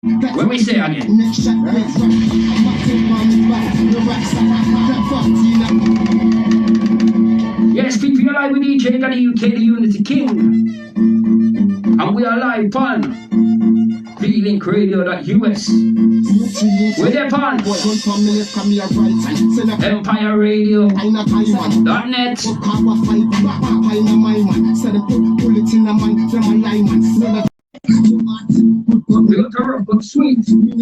When we say again. Yes, people, you're live with DJ Daddy UK, the Unity King. And we are live on VLinkRadio.us. We're there on EmpireRadio.net. We got to rock but sweet. Sound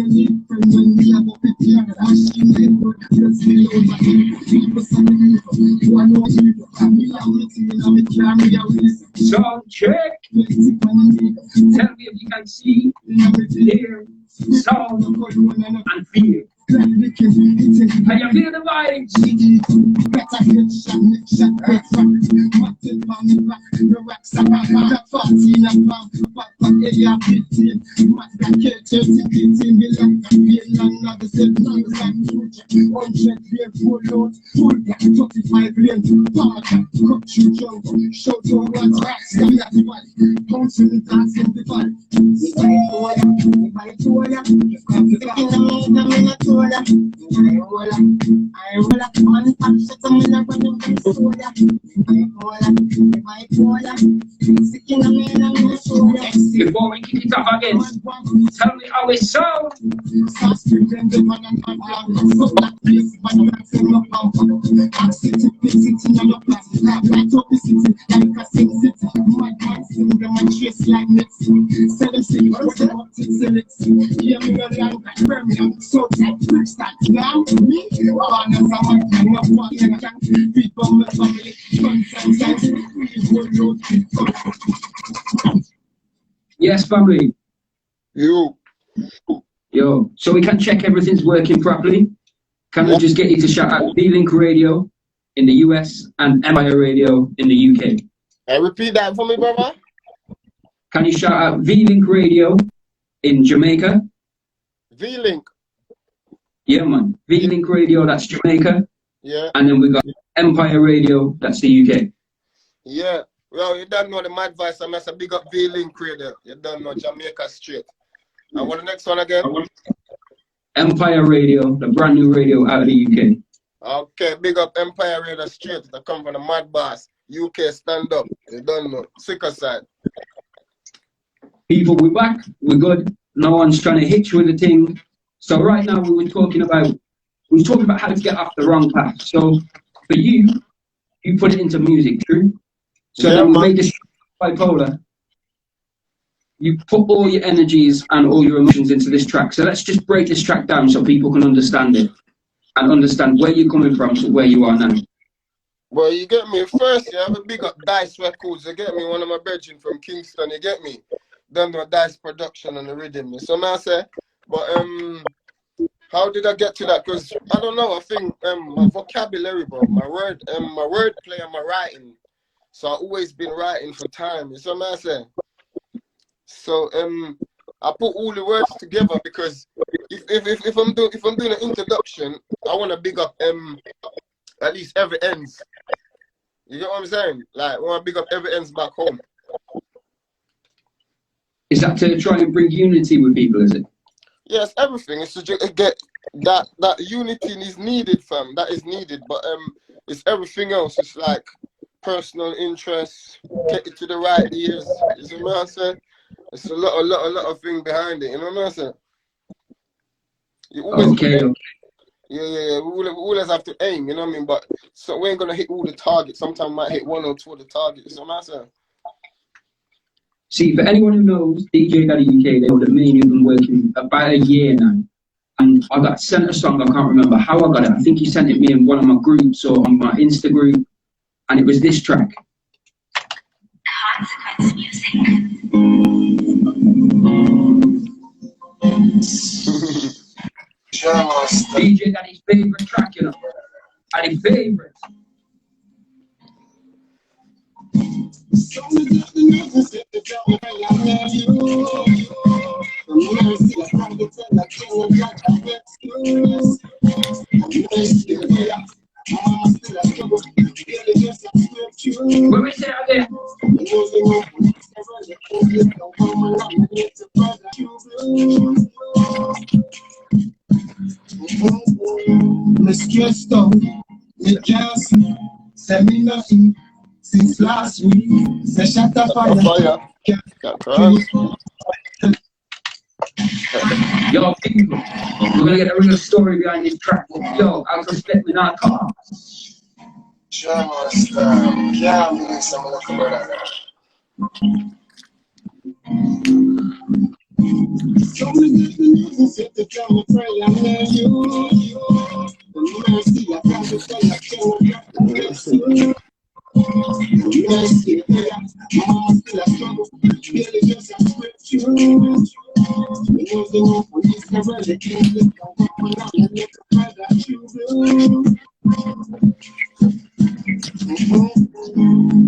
check. Tell me if you can see, hear, sound, and feel. And you feel the vibes. Before we kick it off again, tell me how it sounds. Yes, family. Yo. So we can check everything's working properly. Can we just get you to shout out V-Link Radio in the US and Empire Radio in the UK? Repeat that for me, brother. Can you shout out V-Link Radio in Jamaica? V-Link. Yeah, man. V-Link Radio, that's Jamaica. Yeah. And then we got Empire Radio, that's the UK. Yeah. Well, you don't know the mad advice. I must big up V-Link Radio. You don't know Jamaica straight. And what the next one again? Empire Radio, the brand new radio out of the UK. Okay, big up Empire Radio straight. That come from the mad boss. UK stand up. You don't know. Sicker side. People, we're back. We're good. No one's trying to hit you with a thing. So right now we were talking about how to get off the wrong path. So for you put it into music, true? So then we made this Bipolaaa. You put all your energies and all your emotions into this track. So let's just break this track down so people can understand it and understand where you're coming from to where you are now. Well, you get me. First, you have a big up Dice Records. You get me? One of my brethren from Kingston. You get me? Done the Dice production and the rhythm. So now I say, but how did I get to that? Because I don't know. I think my vocabulary, bro, my word play and my writing. So I've always been writing for time. You see what I'm saying? So I put all the words together because if I'm doing an introduction, I want to big up at least every ends. You get what I'm saying? Like I want to big up every ends back home. Is that to try and bring unity with people? Is it? Yes, everything. It's to get that unity is needed, fam. That is needed, but it's everything else. It's like personal interest, get it to the right ears. You see what I'm saying? It's a lot of things behind it. You know what I'm saying? You always okay. Yeah. We always have to aim. You know what I mean? But so we ain't gonna hit all the targets. Sometimes might hit one or two of the targets. You know what I'm saying? See, for anyone who knows DJ Daddy UK, they know that me and you've been working about a year now. And I got sent a song, I can't remember how I got it. I think you sent it me in one of my groups or on my Insta group. And it was this track. Consequence music. DJ Daddy's favorite track, you know. And his favorite. Where we say again? stressed out, me can't sleep. Send me nothing since last week. Say shut up fire. Yo, people, we're gonna get a real story behind this track. Yo, I was expecting our car.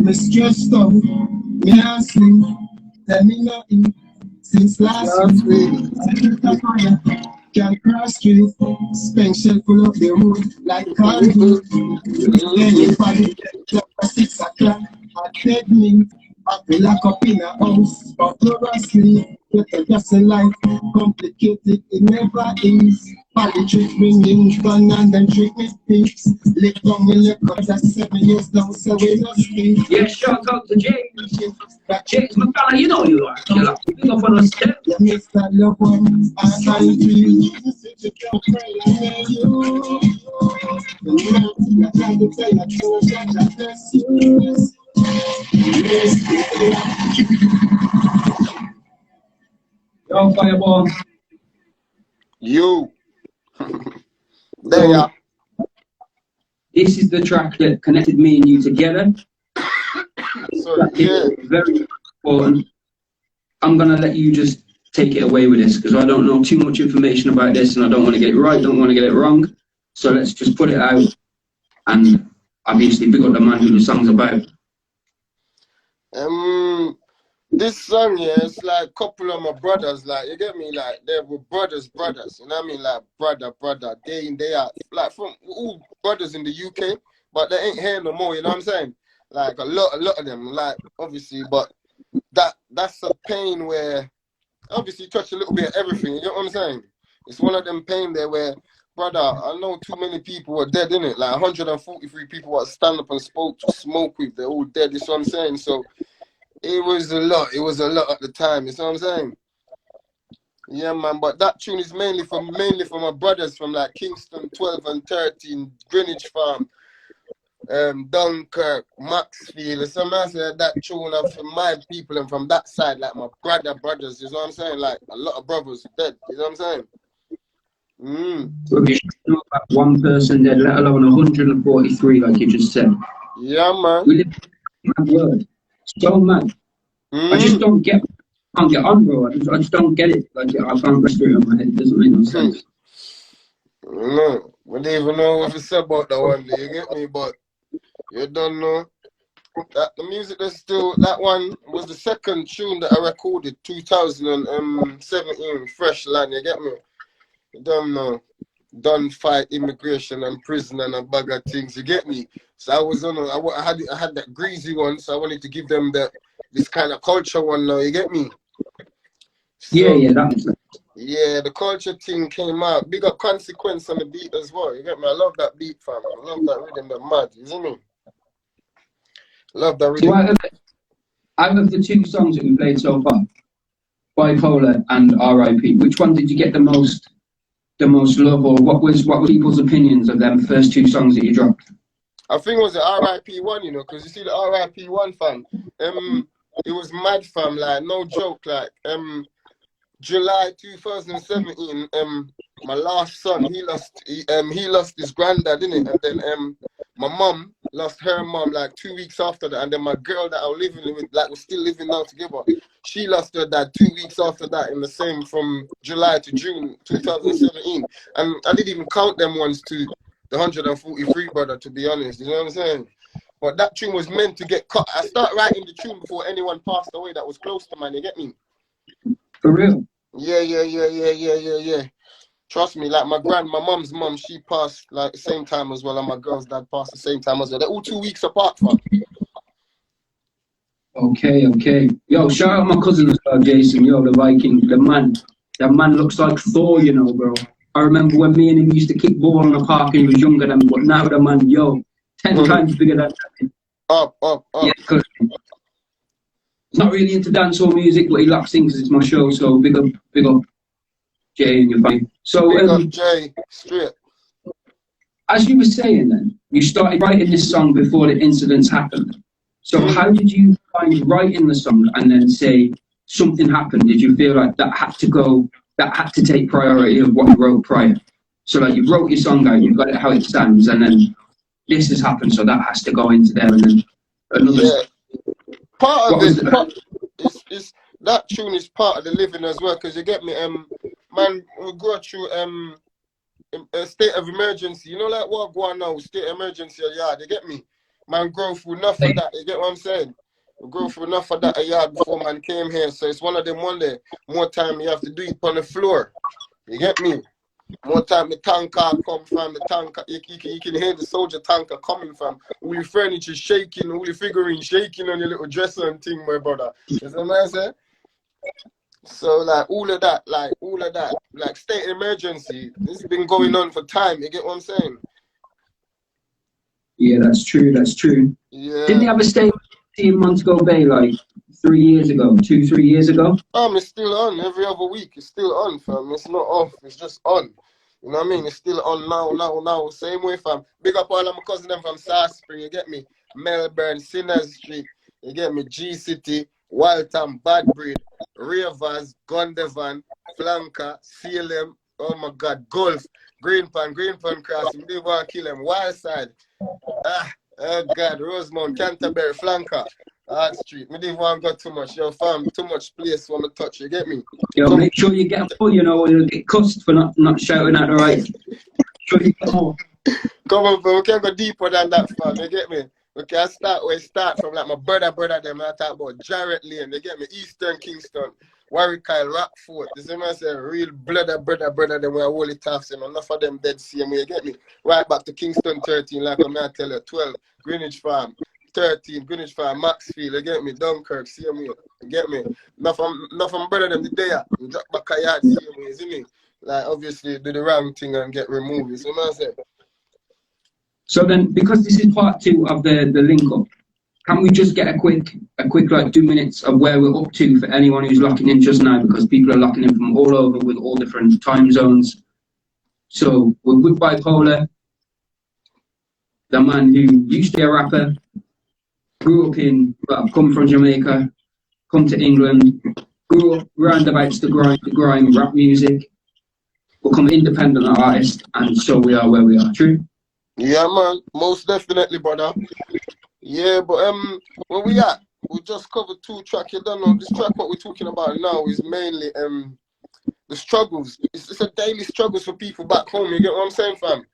Me stressed out, me can't sleep. Tell me nothing since last week. Can't cross street, spend shell full up the road like cardboard. Anybody get up at 6 o'clock, I beg me. I feel lock up in a house, but no sleep. Get just a life, complicated, it never is. Body trick me in gun and then trick me peaks. Lick on me lick up, that's 7 years now, so we not speak. Yeah, shout out to James. James McCullough, you know you are. You're like, big up on us, too. Yeah, Mr. Lover, I can't dream. You can't pray like you. I can't tell you, I can't bless you. Yo, Fireball. You. There you are. This is the track that connected me and you together. Sorry, yeah. Very important. I'm gonna let you just take it away with this because I don't know too much information about this and I don't want to get it right, don't want to get it wrong. So let's just put it out and obviously big up the man who the song's about. This song, yeah, it's like a couple of my brothers, like, you get me, like, they were brothers, you know what I mean, like, brother, day in, day out, like, from all brothers in the UK, but they ain't here no more, you know what I'm saying, like, a lot of them, like, obviously, but that's a pain where, obviously, you touch a little bit of everything, you know what I'm saying, it's one of them pain there where, brother, I know too many people were dead, innit, like, 143 people that stand up and smoke with, they're all dead, you know what I'm saying, so, it was a lot at the time, you know what I'm saying? Yeah, man, but that tune is mainly for my brothers from like Kingston 12 and 13, Greenwich Farm, Dunkirk, Maxfield, so man said that tune are from my people and from that side, like my brothers, you know what I'm saying? Like a lot of brothers dead, you know what I'm saying? So if you know about one person dead, let alone 143, like you just said. Yeah, man. We live in that word. So mad. I just don't get on, bro. I just don't get it. Like I can't register it in my head. It doesn't make no sense. No, we don't even know what to say about that one day, you get me? But you don't know. That the music that's still, that one was the second tune that I recorded, 2017, Fresh Land, you get me? You don't know. Done fight immigration and prison and a bag of things, you get me? So I was on I had that greasy one, so I wanted to give them this kind of culture one now, you get me? So, yeah, that makes sense. Yeah, the culture thing came out. Big up Consequence on the beat as well, you get me? I love that beat, fam. I love that rhythm, that mad, you see me? Love that rhythm. So out of the two songs that we played so far, Bipolaaa and R.I.P., which one did you get the most love, or what was people's opinions of them first two songs that you dropped? I think it was the R.I.P. one, you know, because you see the R.I.P. one, fam. It was mad, fam, like, no joke, like, July 2017, my last son, he lost his granddad, innit? And then my mum lost her mum like 2 weeks after that, and then my girl that I was living with, like, we're still living now together, she lost her dad 2 weeks after that, in the same from July to June 2017. And I didn't even count them ones to the 143, brother, to be honest, you know what I'm saying? But that tune was meant to get cut. I started writing the tune before anyone passed away that was close to mine, you get me? For real? Yeah. Trust me, like my mum's mum, she passed like the same time as well, and my girl's dad passed the same time as well. They're all 2 weeks apart, fam. Okay. Yo, shout out my cousin as well, Jason. Yo, the Viking, the man looks like Thor, you know, bro. I remember when me and him used to kick ball in the park and he was younger than me, but now the man, yo, 10 times bigger than me. Up. Yeah, because he's not really into dancehall music, but he loves things. It's my show, so big up, Jay and your family. So, Big up Jay, straight. as you were saying then, you started writing this song before the incidents happened. So how did you find writing the song and then say something happened? Did you feel like that had to take priority of what you wrote prior? So like you wrote your song out, you've got it how it stands, and then this has happened, so that has to go into there, and then another... Yeah. Part of it, is that tune is part of the living as well, because you get me, man, we go through a state of emergency. You know, like what go on now, state of emergency a yard, you get me? Man, grow through enough of that, you get what I'm saying? We grow through enough of that a yard before man came here, so it's one of them one day, more time you have to do it on the floor, you get me? More time the tanker come from, the tanker, you can hear the soldier tanker coming from, all your furniture shaking, all your figurines shaking on your little dresser and thing, my brother. You know what I'm saying? So like all of that, like state emergency, this has been going on for time, you get what I'm saying? Yeah, that's true. Yeah. Didn't they have a state in Montego Bay like 3 years ago, 2-3 years ago? It's still on every other week. It's still on, fam. It's not off. It's just on. You know what I mean? It's still on now. Same way, fam. Big up all of my cousins them from Salisbury, you get me? Melbourne, Sinners Street, you get me? G City, Waltham, Badbreed, Ravers, Gondevan, Flanker, Salem, oh my God, Gulf, Greenpan Crossing, they want to kill them, Wildside, oh God, Rosemount, Canterbury, Flanker, Art Street, me didn't want to go too much, yo fam, too much place for me touch, you get me? Yo, make sure you get full, you know, or you'll get cussed for not shouting out the right. Sure you get more. Come on, bro, we can't go deeper than that, fam, you get me? We can start from like my brother them, I talk about Jarrett Lane, you get me? Eastern Kingston, Warwick Isle, Rockford, you see what I say? Real brother, them where I hold it off, and enough of them dead same way, you get me? Right back to Kingston 13, like I'm going to tell you, 12, Greenwich Farm, 13, Greenwich Farm, Maxfield, you get me? Dunkirk, same way, you get me? Enough of brother them the day, you drop back a yard, same way, you see me? Like, obviously, do the wrong thing and get removed, you see what I say? So then, because this is part 2 of the link up, can we just get a quick like 2 minutes of where we're up to for anyone who's locking in just now, because people are locking in from all over with all different time zones. So we're with Bipolaaa, the man who used to be a rapper, grew up come from Jamaica, come to England, grew up roundabouts the grime rap music, become independent artist, and so we are where we are. True? Yeah, man, most definitely, brother. Yeah, but where we at? We just covered 2 tracks. You don't know this track. What we're talking about now is mainly the struggles. It's a daily struggles for people back home. You get what I'm saying, fam?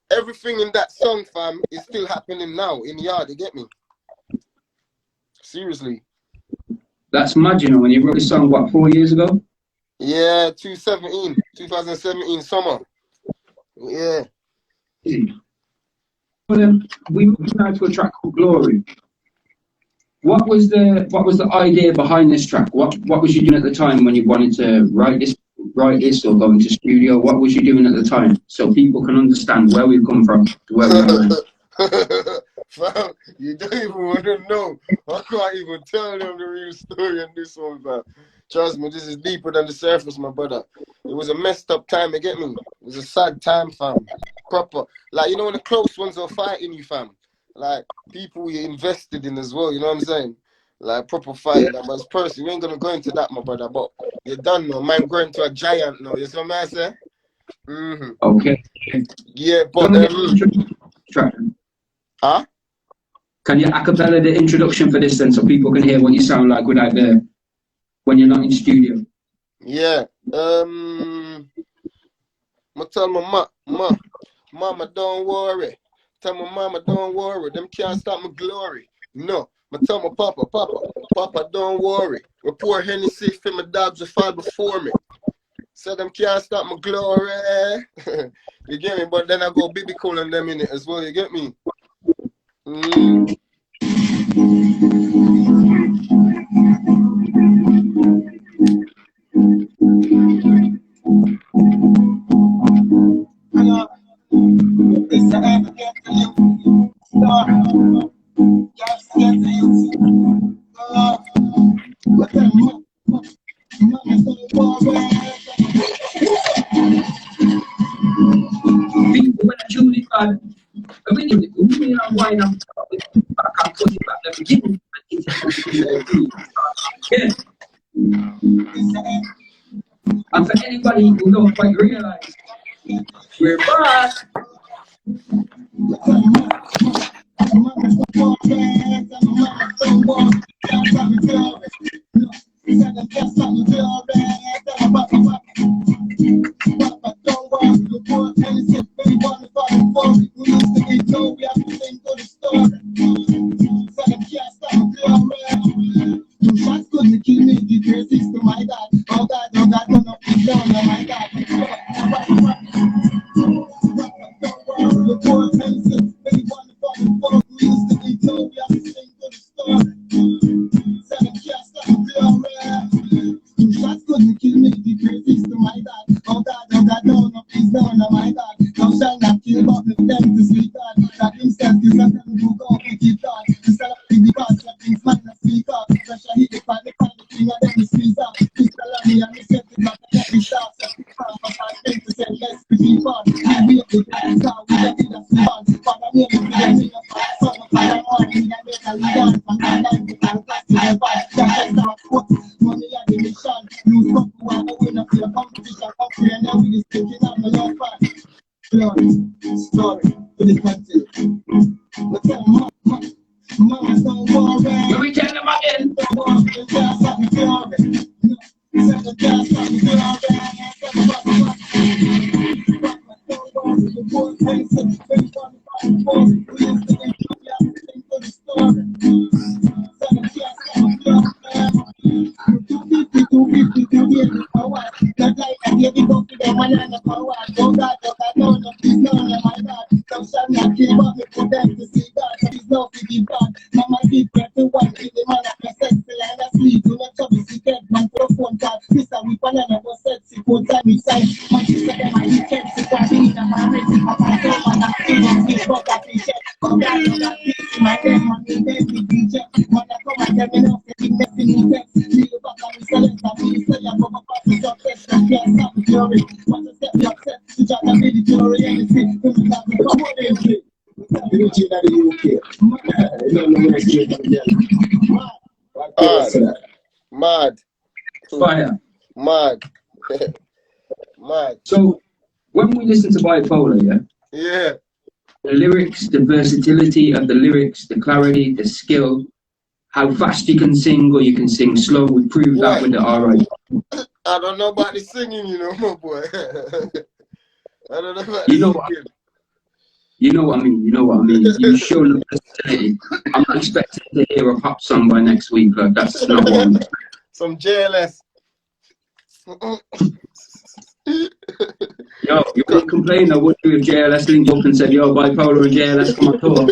Everything in that song, fam, is still happening now in the yard. You get me? Seriously. That's mad, you know. When you wrote this song, what, 4 years ago? Yeah, 2017 summer. Yeah. Well, then we moved now to a track called Glory. What was the idea behind this track? What was you doing at the time when you wanted to write this or go into studio? What was you doing at the time so people can understand where we've come from to where we are now? Fam, you don't even want to know. I can't even tell them the real story on this one, fam. Trust me, this is deeper than the surface, my brother. It was a messed up time, you get me? It was a sad time, fam. Proper. Like, you know when the close ones are fighting you, fam? Like, people you invested in as well, you know what I'm saying? Like, proper fighting. But as person, we ain't gonna go into that, my brother. But you're done now. Man, growing to a giant now. You see what I'm saying? Okay. Yeah, but... Huh? Can you acapella the introduction for this then so people can hear what you sound like without when you're not in studio? Yeah. I tell my mama, don't worry. Tell my mama, don't worry. Them can't stop my glory. No. I tell my papa, don't worry. We pour Hennessy for my dogs to fall before me. So them can't stop my glory. You get me? But then I go baby cool on them in it as well. You get me? It's a ever get to you. Story. Just get to you. But then, mama's gonna walk away. People, when I choose it, man, I mean, we are wine up, I can't put it back at the beginning. Yeah. And for anybody who don't quite realize, we're back. We tell them again. Mad. Fire. Mad. Mad. So, when we listen to Bipolaaa, yeah? Yeah. The lyrics, the versatility of the lyrics, the clarity, the skill, how fast you can sing or you can sing slow, we proved that with the RI. I don't know about the singing, you know, my boy. I don't know about You the know singing. You know what I mean, You've shown the versatility. I'm not expecting to hear a pop song by next week, like that's not what I'm expecting. Some JLS. Yo, you wouldn't complain, I would do if JLS linked up and said, yo, Bipolaaa and JLS come on tour.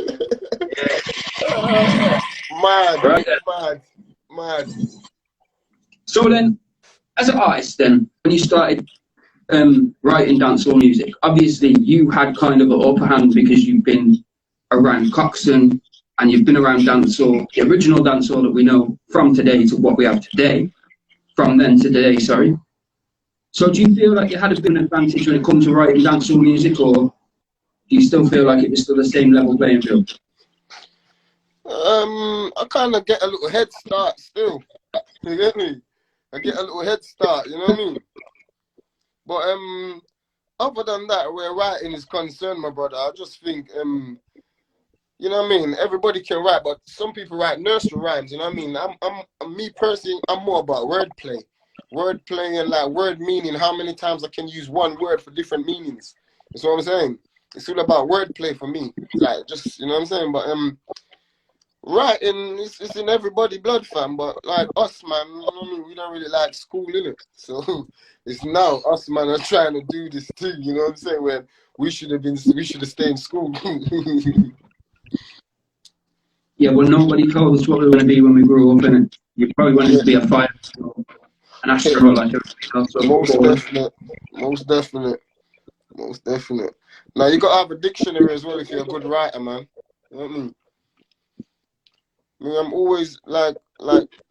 Yeah. Mad, Right mad. So then, as an artist then, when you started writing dancehall music, obviously you had kind of an upper hand because you've been around Coxsone and you've been around dancehall, the original dancehall that we know from today to what we have today, from then to today, sorry. So do you feel like you had a bit of an advantage when it comes to writing dancehall music, or do you still feel like it was still the same level playing field? I kind of get a little head start still. You get me? I get a little head start, you know what I mean? But other than that, where writing is concerned, my brother, I just think you know what I mean? Everybody can write, but some people write nursery rhymes, you know what I mean? I'm me personally, I'm more about wordplay. Wordplay and like word meaning, how many times I can use one word for different meanings. That's what I'm saying. It's all about wordplay for me. Like just, you know what I'm saying? But writing it's in everybody blood, fam. But like us, man, you know what I mean? We don't really like school, innit? So it's now us, man, are trying to do this thing, you know what I'm saying? When we should have stayed in school. Yeah, well, nobody told us what we were going to be when we grew up, and you probably wanted to be a fighter, an astronaut like everybody else. Most definite. Most definite. Now you gotta have a dictionary as well if you're a good writer, man. You know what I mean? I mean, I'm always like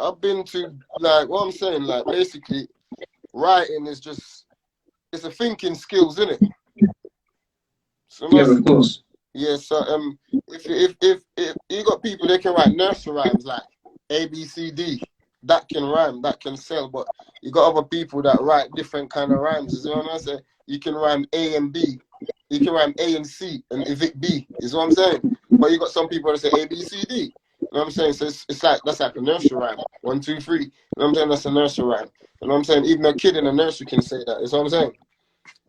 I've been to like what I'm saying, like basically writing is just it's a thinking skills, isn't it? So Yeah, of course. yeah, so if you got people that can write nursery rhymes like A B C D, that can rhyme, that can sell, but you got other people that write different kind of rhymes. You know what I'm saying? You can rhyme A and B, you can rhyme A and C, and if it B, is what I'm saying. But you got some people that say A B C D. You know what I'm saying? So it's like that's like a nursery rhyme. 1, 2, 3. You know what I'm saying? That's a nursery rhyme. You know what I'm saying? Even a kid in a nursery can say that. You know what I'm saying?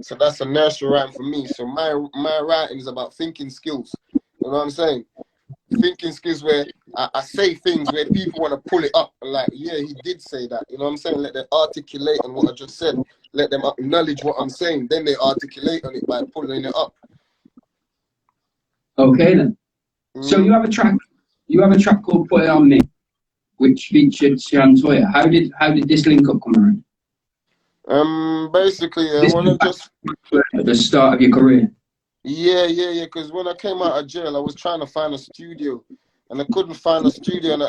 So that's a nursery rhyme for me. So my writing is about thinking skills. You know what I'm saying? Thinking skills where I say things where people want to pull it up. Like, yeah, he did say that. You know what I'm saying? Let them articulate on what I just said. Let them acknowledge what I'm saying. Then they articulate on it by pulling it up. Okay then. So you have a track called Put It On Me, which featured Shantoya. How did this link up come around? Basically, This when I just at the start of your career. yeah. Because when I came out of jail, I was trying to find a studio, and I couldn't find a studio. And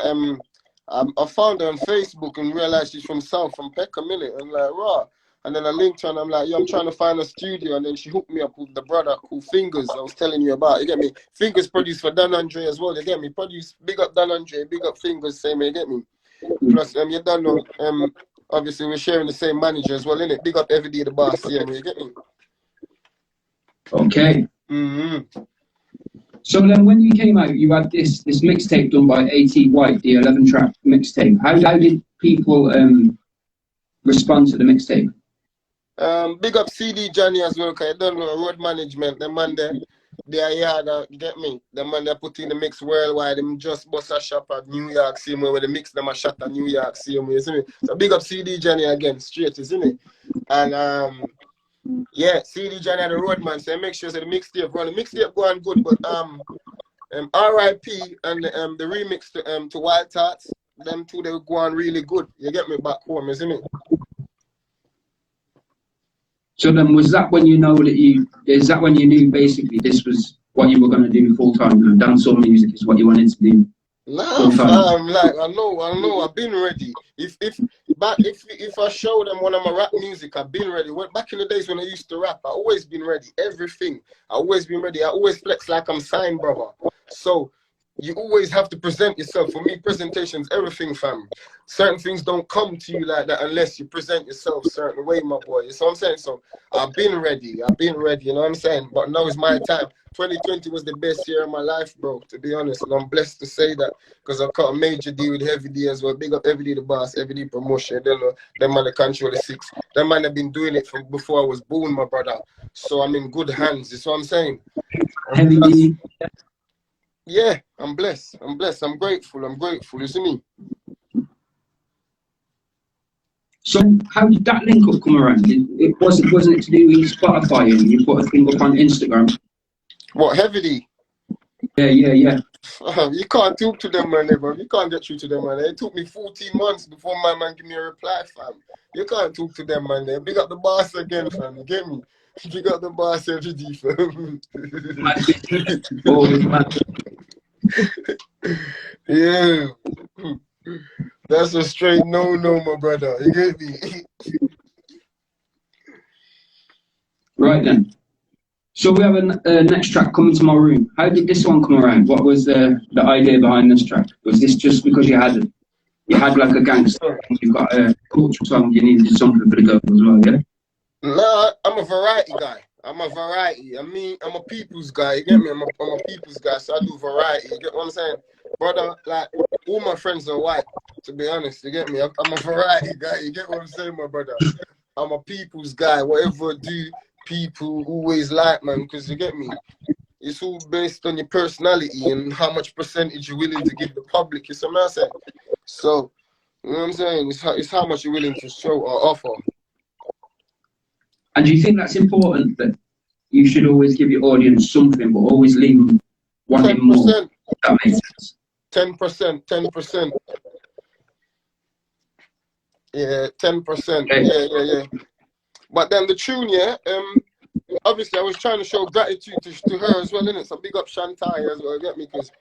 I found her on Facebook and realized she's from Peckham, innit? And like, raw. And then I linked her, and I'm like, yo, I'm trying to find a studio. And then she hooked me up with the brother called Fingers. I was telling you about. You get me? Fingers produced for Dan Andre as well. You get me? Produce big up Dan Andre, big up Fingers. Same way. You get me? Plus, you don't know. Obviously, we're sharing the same manager as well, innit? Big up Everyday the Boss, yeah, you get me? Okay. Mm-hmm. So then when you came out, you had this mixtape done by A.T. White, the 11-track mixtape. How did people respond to the mixtape? Big up CD Johnny as well, because I don't know road management, the man there, they are get me? The man they put in the mix worldwide, them just bust a shop at New York, same way where they mix them a shot at New York, same way, see me? So big up CD Johnny again, straight, isn't it? And yeah, CD Johnny and the roadman, so make sure the mixtape run. The mixtape going good, but R.I.P. and the remix to Wild Tarts, them two they go on really good. You get me back home, isn't it? So then was that when you knew basically this was what you were going to do full time? Dancehall music is what you wanted to do. Nah, fam, like I know, I've been ready. If I show them one of my rap music, I've been ready. Back in the days when I used to rap, I always been ready. Everything, I always been ready. I always flex like I'm signed, brother. So you always have to present yourself. For me, presentation's everything, fam. Certain things don't come to you like that unless you present yourself a certain way, my boy. You know what I'm saying? So I've been ready, you know what I'm saying? But now is my time. 2020 was the best year of my life, bro, to be honest. And I'm blessed to say that because I got a major deal with Heavy D as well. Big up Heavy D the Boss, Heavy D Promotion. They know them man that control the 6. Them man have been doing it from before I was born, my brother. So I'm in good hands, you know what I'm saying? Heavy D. Yeah, I'm blessed. I'm grateful. You see me? So how did that link up come around? Wasn't it to do with Spotify and you put a thing up on Instagram? What, Heavy D? Yeah. You can't talk to them, man, bro. You can't get through to them, man. It took me 14 months before my man give me a reply, fam. You can't talk to them, man. Big up the boss again, fam. You get me? Big up the boss every day, fam. Yeah. That's a straight no, my brother. You get me? Right then. So we have a next track, Coming to My Room. How did this one come around? What was the idea behind this track? Was this just because you had like a gangster, you've got a cultural song, you needed something for the girls as well, yeah? Nah, I'm a variety guy. I mean, I'm a people's guy. You get me? I'm a people's guy, so I do variety. You get what I'm saying? Brother, like, all my friends are white, to be honest. You get me? I'm a variety guy. You get what I'm saying, my brother? I'm a people's guy. Whatever I do, people always like, man, because you get me? It's all based on your personality and how much percentage you're willing to give the public. You see what I'm saying? So, you know what I'm saying? It's how much you're willing to show or offer. And do you think that's important, that you should always give your audience something, but always leave them wanting 10%, more? That makes sense. 10%. Yeah, 10%. Okay. Yeah. But then the tune, yeah, obviously I was trying to show gratitude to her as well, innit? So big up Shantai as well, get me? Because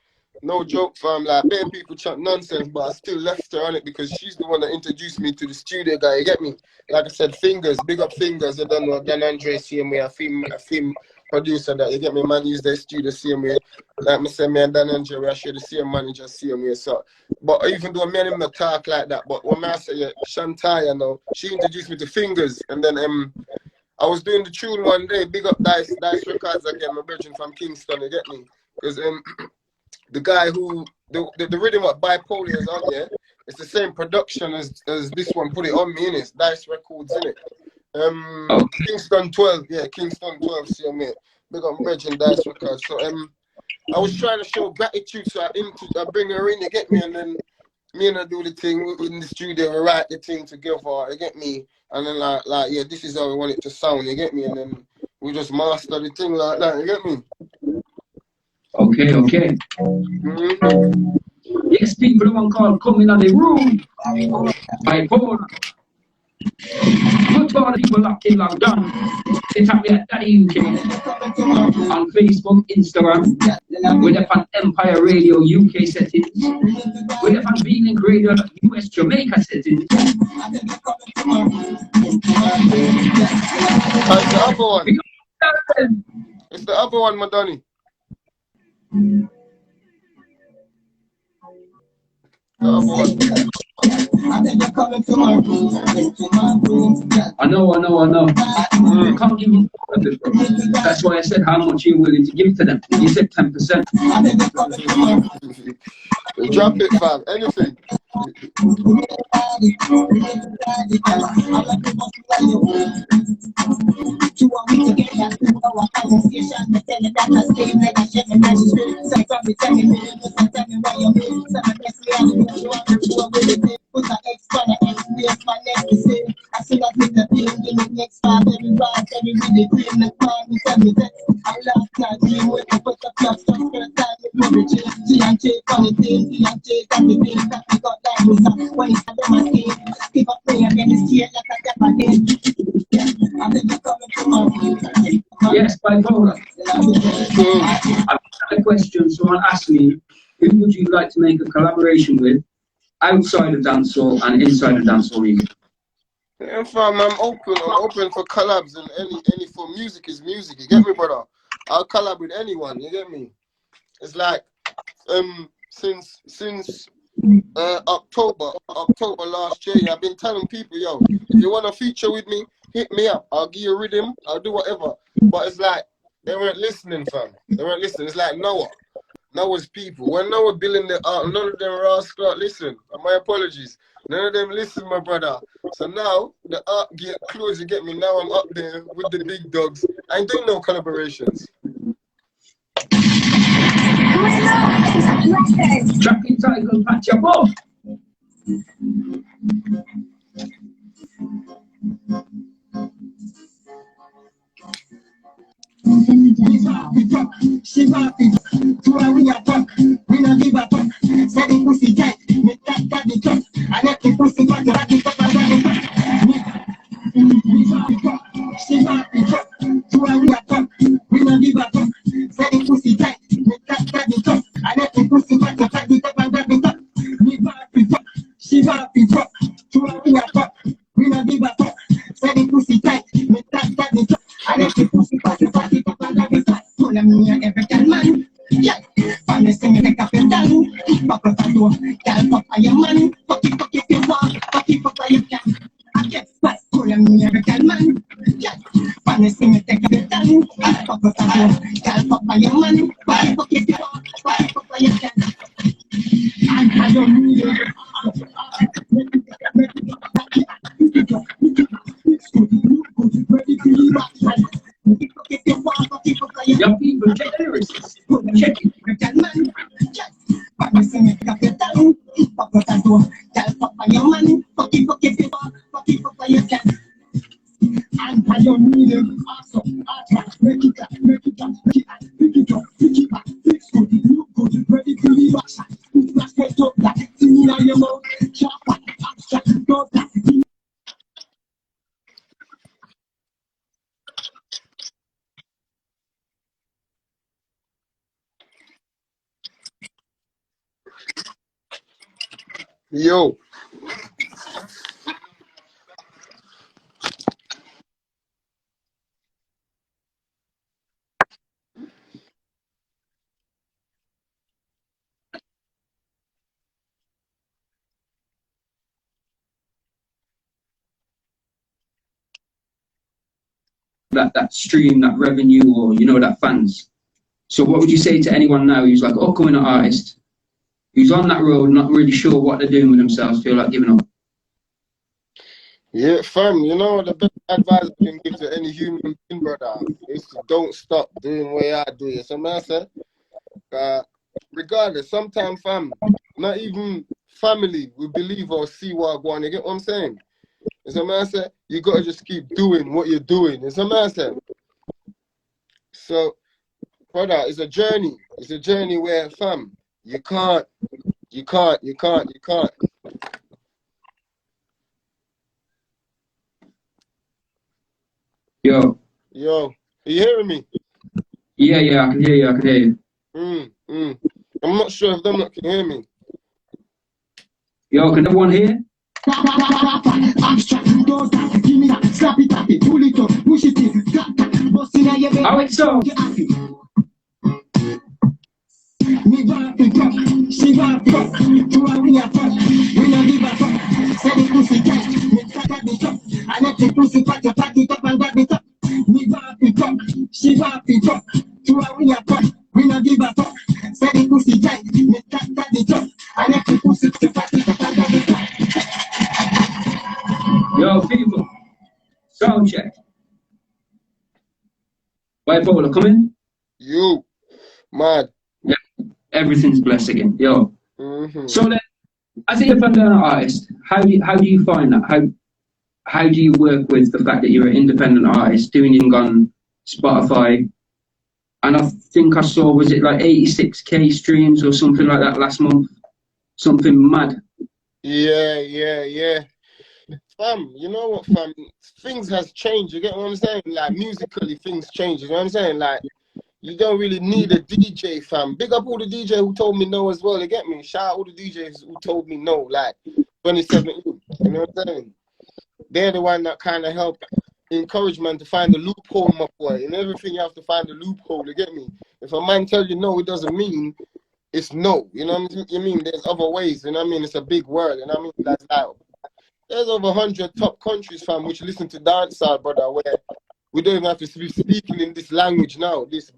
no joke, fam, like bare people chat nonsense, but I still left her on it because she's the one that introduced me to the studio guy, you get me? Like I said, Fingers, big up Fingers. I don't know, Dan Andre same way, a film producer that, you get me? Man use their studio same way. Like I said, me and Dan Andre, we share the same manager same way. So, but even though me and him not talk like that, but when I say yeah, Shantai, you know, she introduced me to Fingers, and then I was doing the tune one day, big up Dice Records again, my virgin from Kingston, you get me? Because the guy who the rhythm of Bipolaaa is on there, it's the same production as this one put it on me, innit? It's Dice Records, innit? Kingston 12, yeah, Kingston 12, see me. Big up virgin Dice Records. So I was trying to show gratitude, so I bring her in, you get me, and then me and her do the thing in the studio, we write the thing together, you get me? And then like yeah, this is how we want it to sound, you get me? And then we just master the thing like that, you get me? Okay. Yes, people, the one called coming on the room. Bipolaaa. Good for the people locked in lockdown. They tap me at Daddy UK on Facebook, Instagram. We're up on Empire Radio UK settings. We're up on B-Link Radio US Jamaica settings. It's the other one. It's the other one, Madani. I know. You can't give them all of it, bro. That's why I said how much you're willing to give to them. You said 10%. Drop it, fam. Anything. Yes, Bipolaaa. I've had a question. Someone asked me, who would you like to make a collaboration with outside of dancehall and inside of dancehall music? Yeah, fam, I'm open for collabs, and any for music is music, you get me, brother? I'll collab with anyone, you get me? It's like since October last year, I've been telling people, yo, if you want to feature with me, hit me up. I'll give you a rhythm, I'll do whatever. But it's like they weren't listening, fam. They weren't listening. It's like Noah's people. When Noah building the ark, none of them rascal listen. My apologies. None of them listen, my brother. So now the ark get close, you get me? Now I'm up there with the big dogs. I ain't doing no collaborations. Tracking title, patch your ball. She happy to a we a talk. We no give a fuck. Say the pussy tight, me tight got the top. I let the pussy got the rock it up and rock it up. She happy to a we a talk. We no give a fuck. Say the pussy tight, me tight got the top. I let the pussy got the rock it up and rock it up. Me happy she happy to a we a talk. We no give a fuck. Say the pussy tight, me tight got the top. I let the pussy got the rock it up and rock it up. Pull a me a every can man. Yeah, from the sing make up and down. Fuck up a door, girl fuck by your man. Fuck it if you want, fuck it by your can. I get fast, pull a me every can man. Yeah, from the sing make up and down. Fuck up a door, girl fuck by your man. Fuck it if you want, fuck it by your can. And I don't need it. Young people, check the lyrics. Check it. Yo. That stream, that revenue, or that fans. So what would you say to anyone now who's like upcoming artist, who's on that road, not really sure what they're doing with themselves, feel like giving up? Yeah, fam, the best advice I can give to any human being, brother, is to don't stop doing what I do. So, man, I said, regardless, sometimes, fam, not even family will believe or see what I go on. You get what I'm saying? So, man, I said, you got to just keep doing what you're doing. So, man, I said, so, brother, it's a journey. It's a journey where, fam, you can't. Yo. Yo, are you hearing me? Yeah, I can hear you. I'm not sure if them lot can hear me. Yo, can everyone hear? How it so? Me want to fuck, she want to fuck. To a we a fuck, we no give a fuck. Say the pussy tight, me fat at the top. I let the pussy fat, you pack it up and grab it up. Me want to fuck, she want to fuck. To a we a fuck, we no give a fuck. Say the pussy tight, me fat at the top. I let the pussy fat, you pack it up and grab it up. Yo, people, sound check. Bipolaaa, come in. Yo, mad. Yeah, everything's blessed again. Yo. So then, as an independent artist, how do you find that? How do you work with the fact that you're an independent artist doing it on Spotify? And I think I saw, was it like 86k streams or something like that last month? Something mad. Yeah. Fam, you know what, fam? Things has changed. You get what I'm saying? Like, musically, things change. You know what I'm saying? Like, you don't really need a DJ, fam. Big up all the DJs who told me no as well. You get me? Shout out all the DJs who told me no, like 2017. You know what I'm saying? They're the one that kind of help encourage man to find the loophole, my boy. In everything, you have to find the loophole. You get me? If a man tell you no, it doesn't mean it's no. You know what I mean? There's other ways. You know what I mean? It's a big world. You know what I mean? That's like, there's over 100 top countries, fam, which listen to dancehall, brother, where we don't even have to be speaking in this language now, this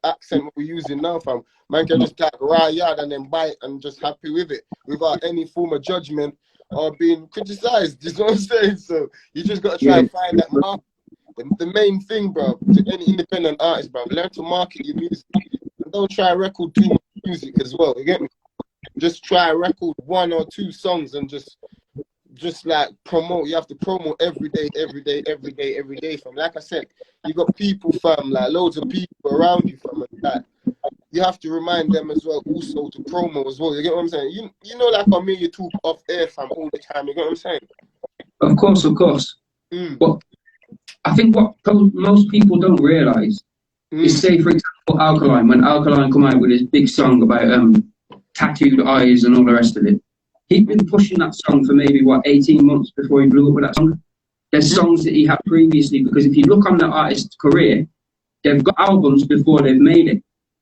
accent we're using now, fam. Man can just type yard and then buy it and just happy with it without any form of judgment or being criticized. You know what I'm saying? So you just got to try and find that market. The main thing, bro, to any independent artist, bro, learn to market your music. And don't try to record too much music as well, you get me? Just try to record 1 or 2 songs and just like promote. You have to promote every day, fam. Like I said, you got people, fam, like loads of people around you, fam, and that you have to remind them as well also to promo as well. You get what I'm saying? You know, like on me, you talk off air, fam, all the time. You get what I'm saying? Of course. But I think what most people don't realise is, say, for example, Alkaline. When Alkaline come out with his big song about tattooed eyes and all the rest of it, he'd been pushing that song for maybe, 18 months before he blew up with that song. There's songs that he had previously, because if you look on the artist's career, they've got albums before they've made it.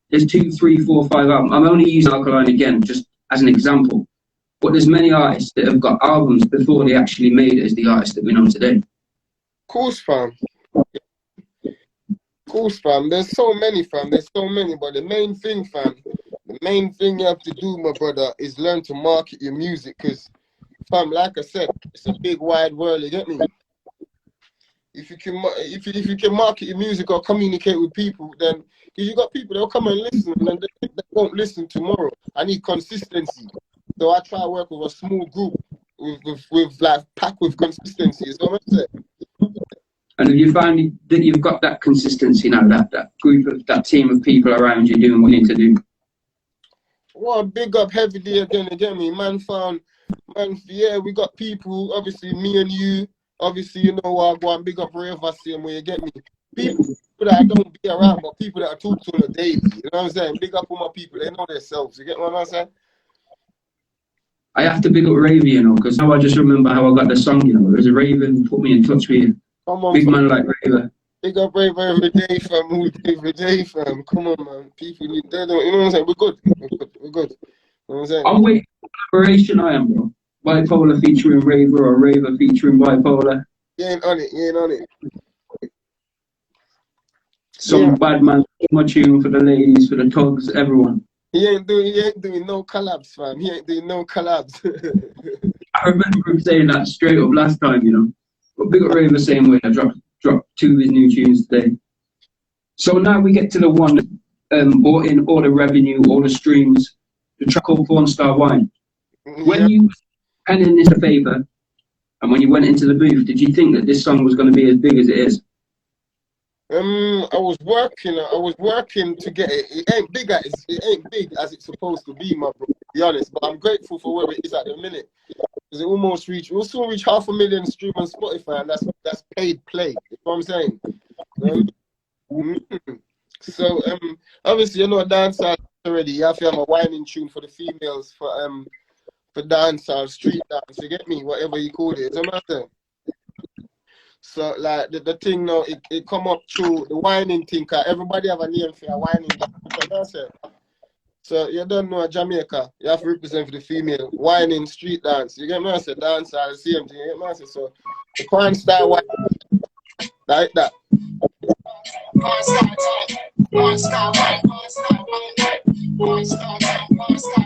There's 2, 3, 4, 5 albums. I'm only using Alkaline again, just as an example. But there's many artists that have got albums before they actually made it as the artist that we know today. Of course, fam. There's so many, fam. There's so many. But the main thing, fam, the main thing you have to do, my brother, is learn to market your music. Because, fam, like I said, it's a big, wide world. You get me? If you can market your music or communicate with people, then because you got people that'll come and listen, and they won't listen tomorrow. I need consistency, so I try to work with a small group with like pack with consistency. Is what I'm saying. And have you found that you've got that consistency now, that group of that team of people around you doing what you need to do? Well, big up heavily again, me. Man, yeah, we got people, obviously me and you, obviously, you know, I go and big up wherever I see them, where you get me. People that I don't be around, but people that I talk to on a daily, you know what I'm saying? Big up all my people, they know themselves, you get what I'm saying? I have to big up Raven, you know, because now I just remember how I got the song, you know. It was a Raven put me in touch with you. Come on, Big fam. man like Raven. Big up Raver every day, fam. All day, every day, fam. Come on, man. People, they don't, you know what I'm saying? We're good. We're good. We're good. You know what I'm saying? I'm waiting for collaboration, I am, bro. Bipolar featuring Raver or Raver featuring Bipolar. You ain't on it. You ain't on it. Some bad man, my tune for the ladies, for the tugs, everyone. He ain't doing no collabs, fam. He ain't doing no collabs. I remember him saying that straight up last time, you know. But big up Raver same way. I dropped 2 of his new tunes today. So now we get to the one that brought in all the revenue, all the streams, the track called Porn Star Wine. When you handed this a favour, and when you went into the booth, did you think that this song was going to be as big as it is? I was working to get it. It ain't big as it's supposed to be, my bro. To be honest, but I'm grateful for where it is at the minute. Because we'll soon reach 500,000 streams on Spotify, and that's paid play. You know what I'm saying? So obviously you know dancehall already. You have to have a whining tune for the females for dancehall, street dance. You get me? Whatever you call it, it's a matter. So like the thing now, it come up through the whining thing. Cause everybody have a name for a whining dancer. So you don't know Jamaica, you have to represent for the female whining street dance. You get me? I say dance are the same thing. You get me? I say so the porn star whine like that.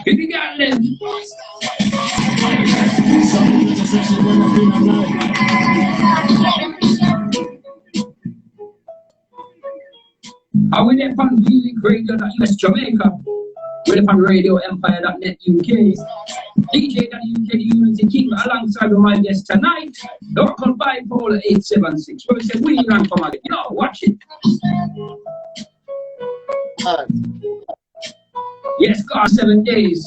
If you got it. Are we there on music.radio.us Jamaica? We're there on radioempire.net UK. DJ.UK, the Unity King, alongside with my guest tonight, local Bipolar 876. Where we say, we learn from again. Yo, watch it. Yes, God, 7 days.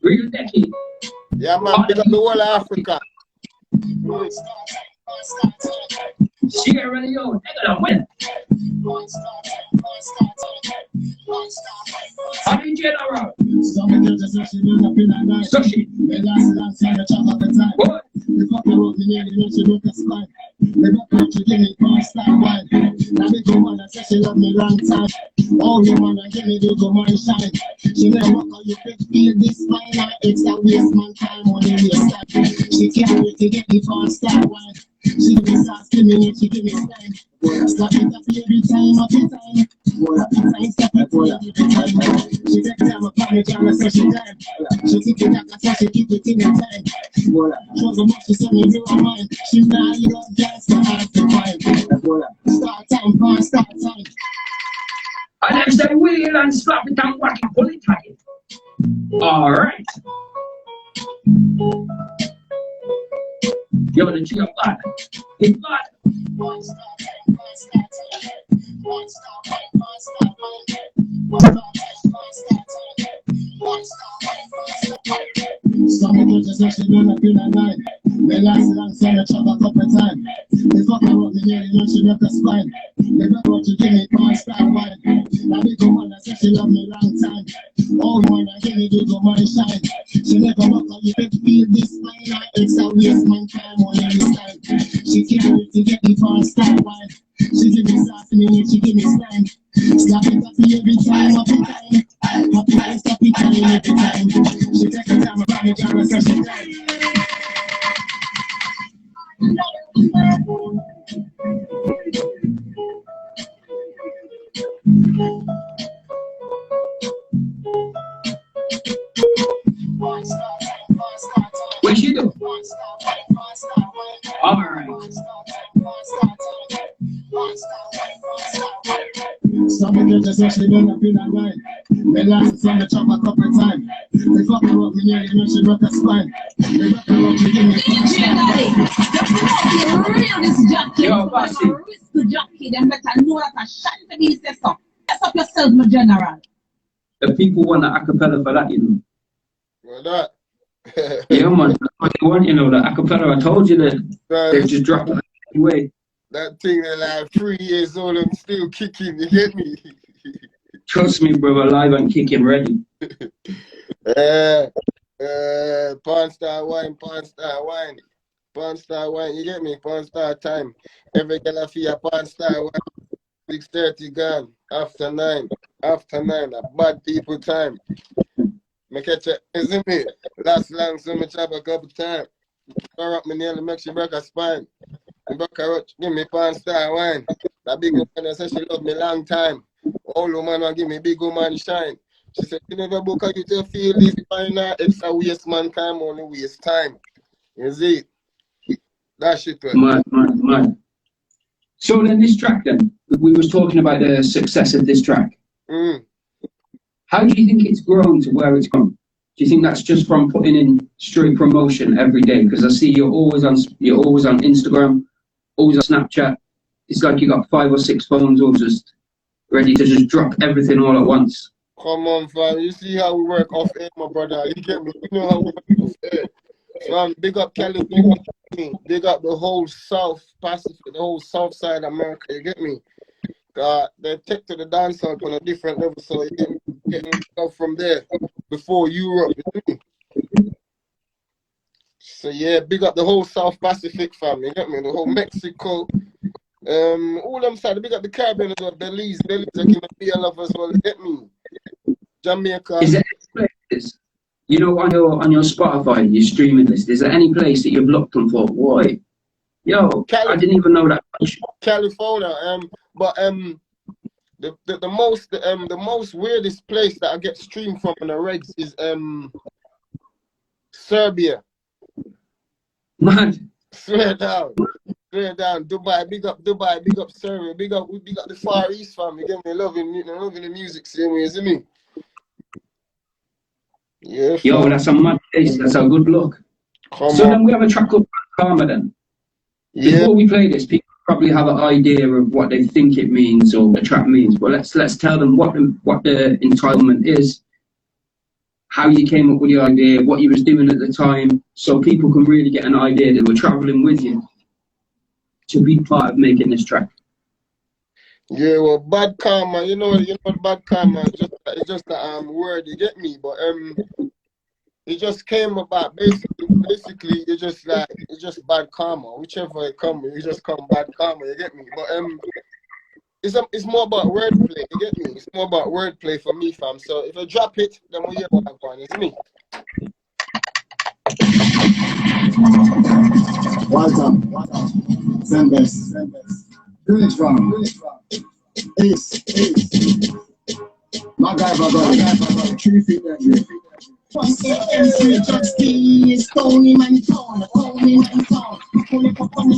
Real decade. Yeah, man, big up the whole of Africa. Sierra Leone, they gonna win. Honey General. Sushi. What? Oh, you wanna give me the go man shine. She never call you feel this fine. It's a waste man time on the waste. She can't wait to get the first star wine. She give me asking me and she give me time. Stop it up every time, up in time. Stop it every time. She take time upon the camera, so she time. She take it back, so she keep it in the time. Shows the most she send me to her mind. She not love dance, but I have to find. Start time, past start time. And then say wheel and slap it and whack it, pull it tight. Alright. Yo, the G of God. It's bad. Some just actually run up in the night. They last alongside the truck a couple times. They fuck around me nearly and she left the spine. They got what you give me, can't start wine. Now they go on and say she love me long time. Oh, man, I give me the go man shine. She never walk on you, make feel this fine. It's a waste man time on every time. She can't wait to get the fast start wine. She give me sauce and then she give me slime. Slap it up every time, up in time. Happy time, stop it time every time. She take her time around the camera, so she time. What you do? Alright. Some girls just actually run up in a line. They last on the chop a couple times. They fuck her up, me nearly know she broke her spine. They rock her up, me give me Yo, Bossy. Them better know that a shot for these stuff. That's up yourself, my general. The people want an acapella for that, you know. Well, that. Yeah, man. That's what they want, you know, the acapella. I told you that they just dropped it anyway. That thing they're like 3 years old and still kicking, you get me? Trust me, brother, live and kicking ready. Pawn Star Wine, Pawn Star Wine. Pawn Star Wine, you get me? Pawn Star time. Every girl I feel a Pawn Star Wine. 6:30 gone. After 9. After 9. A bad people time. Me catch it, isn't me? Last long, so me chop a couple times. Power up my nail and make she break her spine. And break her out, give me Pawn Star Wine. That big woman said she love me long time. Old woman will give me big woman shine. She said, you never book her, you just feel this fine. It's a waste man time, only waste time. You see? That shit was. Man. So then this track then, we was talking about the success of this track. How do you think it's grown to where it's gone? Do you think that's just from putting in straight promotion every day? Because I see you're always on Instagram, always on Snapchat. It's like you got 5 or 6 phones all just ready to just drop everything all at once. Come on, fam. You see how we work off air, my brother. You get me? You know how we work off air. Fam, big up California. Big up the whole South Pacific, the whole South side of America. You get me? They take to the dance on a different level, so you getting stuff from there before Europe. You get me? So yeah, big up the whole South Pacific, fam. You get me? The whole Mexico. All them side, big up the Caribbean as well. Belize, I give me a love as well. You get me? Jamaica. Is there any places, you know, on your Spotify, your streaming list, is there any place that you've looked and thought, why? Yo, I didn't even know that. California, but the most weirdest place that I get streamed from in the regs is Serbia. Man. Swear down, Dubai, big up Serbia, big up the Far East family. Get me loving the music scene, you see me? Yeah. Yo, that's a mad place. That's a good look. Then we have a track called Karma then. Yeah. Before we play this, people probably have an idea of what they think it means or the track means. But let's tell them what the entitlement is, how you came up with the idea, what you was doing at the time, so people can really get an idea that we're traveling with you to be part of making this track. Yeah, well, bad karma, you know bad karma is just a word, you get me? But it just came about basically it's just bad karma. Whichever it comes, it just come bad karma, you get me? But it's more about wordplay, you get me? It's more about wordplay for me, fam. So if I drop it, then we'll hear what I'm going, it's me. Welcome. Send best. Finish from. Ace. My guy, 3 feet that way. Once MC just keys, Tony man town. Pull it up on the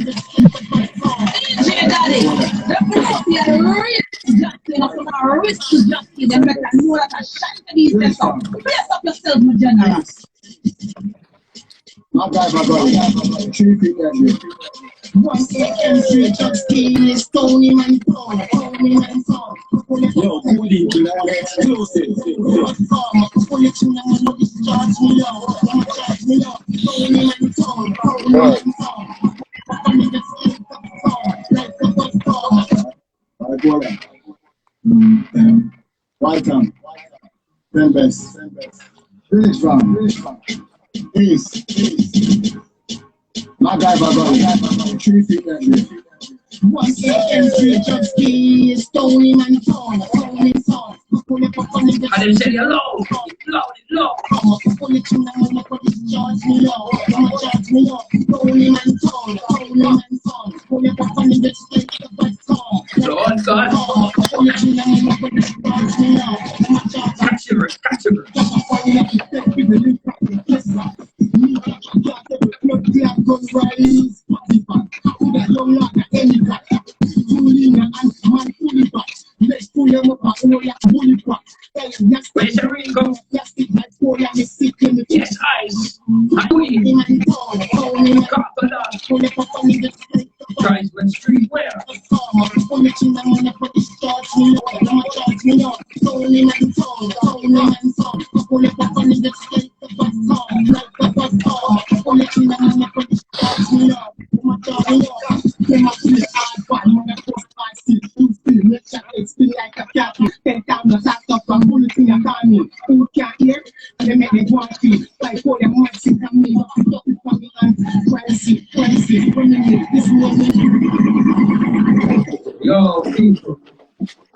DJ Daddy, the pussy are rich, Justin. Some are rich, Justin. Them better know that I shine to these days. Bless up yourself, my general. my guy, 3 feet that way. Once MC just keys, Tony man town. Yo, pull it, you know, explosive. Pull it, you know, discharge me out. Tony man town. Welcome. Best. Finish from. Ace. My guy, 3 feet that way. Once MC just keys, Tony man town. I didn't say hello. Loud. Pull it in the money for discharge me out. Charge me out. Tony man town. Pull it up on the state of the song. Lord God. Pull it in the money for discharge me out. Catch your Where's the Rico? Yes, eyes. Tribesman Street, where?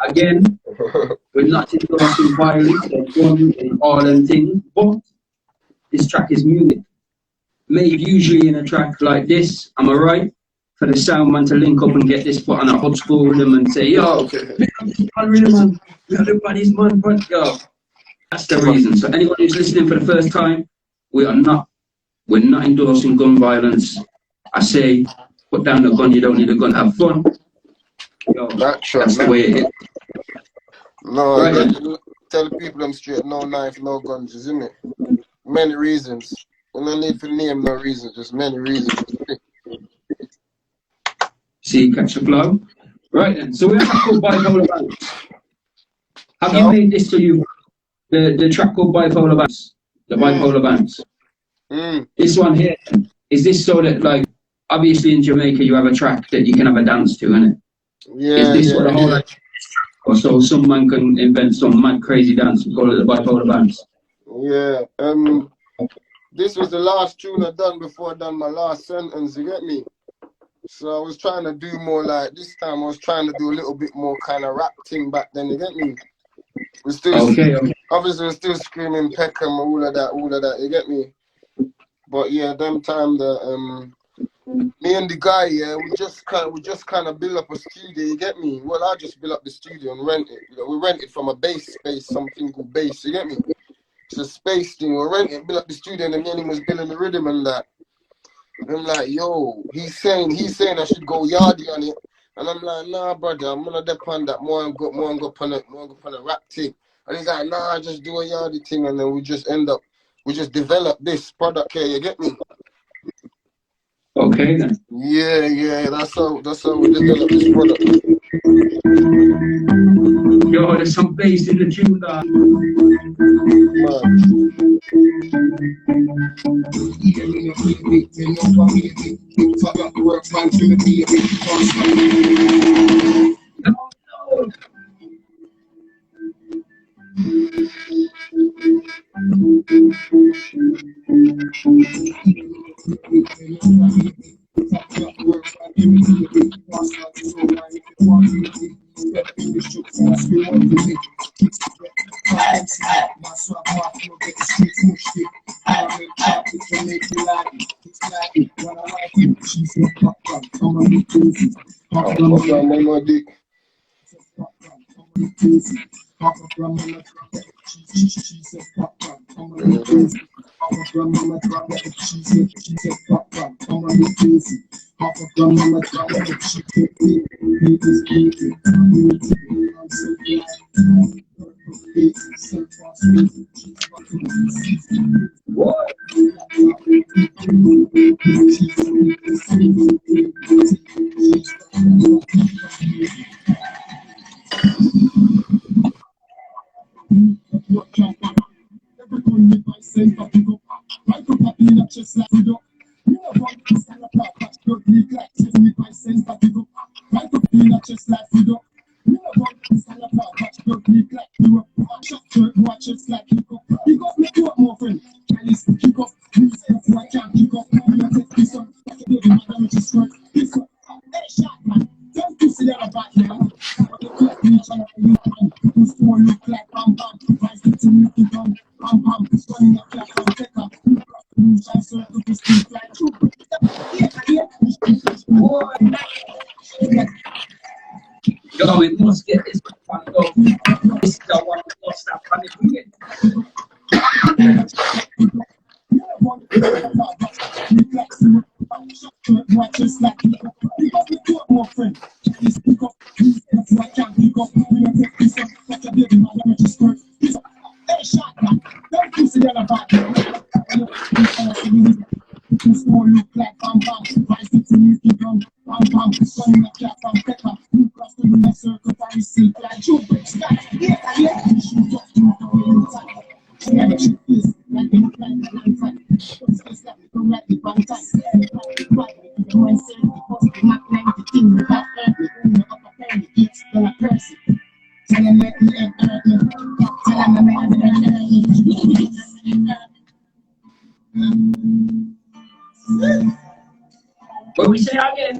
Again, we're not endorsing violence or guns and all them things, but this track is music. Made usually in a track like this, am I right? For the sound man to link up and get this put on a hot school rhythm and say, yo, rhythm man, we are the baddest man, but yo, that's the reason. So anyone who's listening for the first time, we're not endorsing gun violence. I say, put down the gun, you don't need a gun, have fun. Yo, that's the way it is. No, right. Tell people I'm straight, no knife, no guns, isn't it? Many reasons. We don't need to name no reasons, just many reasons. See, catch the flow. Right then, so we have a track called Bipolar Bounce. Have you made this to you? The track called Bipolar Bounce. The Bipolar Bounce. This one here, is this so that, like, obviously in Jamaica you have a track that you can have a dance to, innit? Yeah. Is this what the whole or so some man can invent some mad crazy dance and call it the Bipolar Bounce? Yeah. This was the last tune I done before I done my last sentence, you get me? So I was trying to do more like, this time I was trying to do a little bit more kind of rap thing back then, you get me? We're still, obviously we're still screaming Peckham, all of that, you get me? But yeah, them time me and the guy, we just kind of build up a studio, you get me? Well, I just built up the studio and rent it. You know, we rent it from a bass space, something called bass, you get me? It's a space thing. We rent it, build up the studio, and then he was building the rhythm and that. And I'm like, yo, he's saying I should go yardy on it. And I'm like, nah, brother, I'm gonna depend that more and go on a rap thing. And he's like, nah, just do a yardy thing, and then we just develop this product here, you get me? Okay then. Yeah, that's how we develop this product. Yo, there's some bass in the tune there. Yo, we must get this one go. This is the one we must stop panicking. What we say again?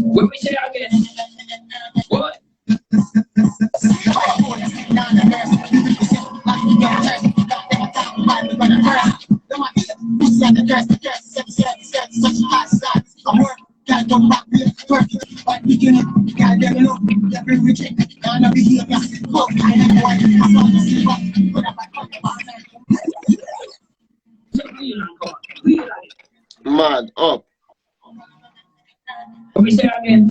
What we say again? What? Mad up. What we say again?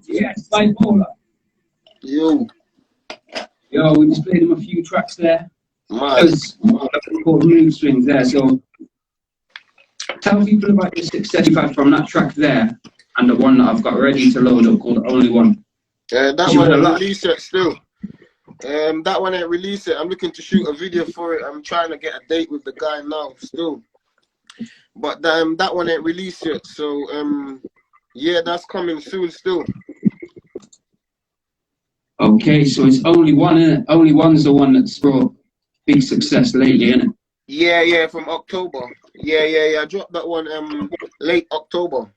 Yes, Bipolaaa. Yo. Yo, we just played him a few tracks there. Mad. There's called mood swings there. So tell people about the success you've had from that track there and the one that I've got ready to load up called Only One. That You one had a ain't lot. released yet still. That one ain't released yet. I'm looking to shoot a video for it. I'm trying to get a date with the guy now still. But that one ain't released yet. So yeah, that's coming soon still. Okay, so it's Only One, innit? Only One's the one that's brought big success lately, innit? Yeah, from October. Yeah. I dropped that one late October.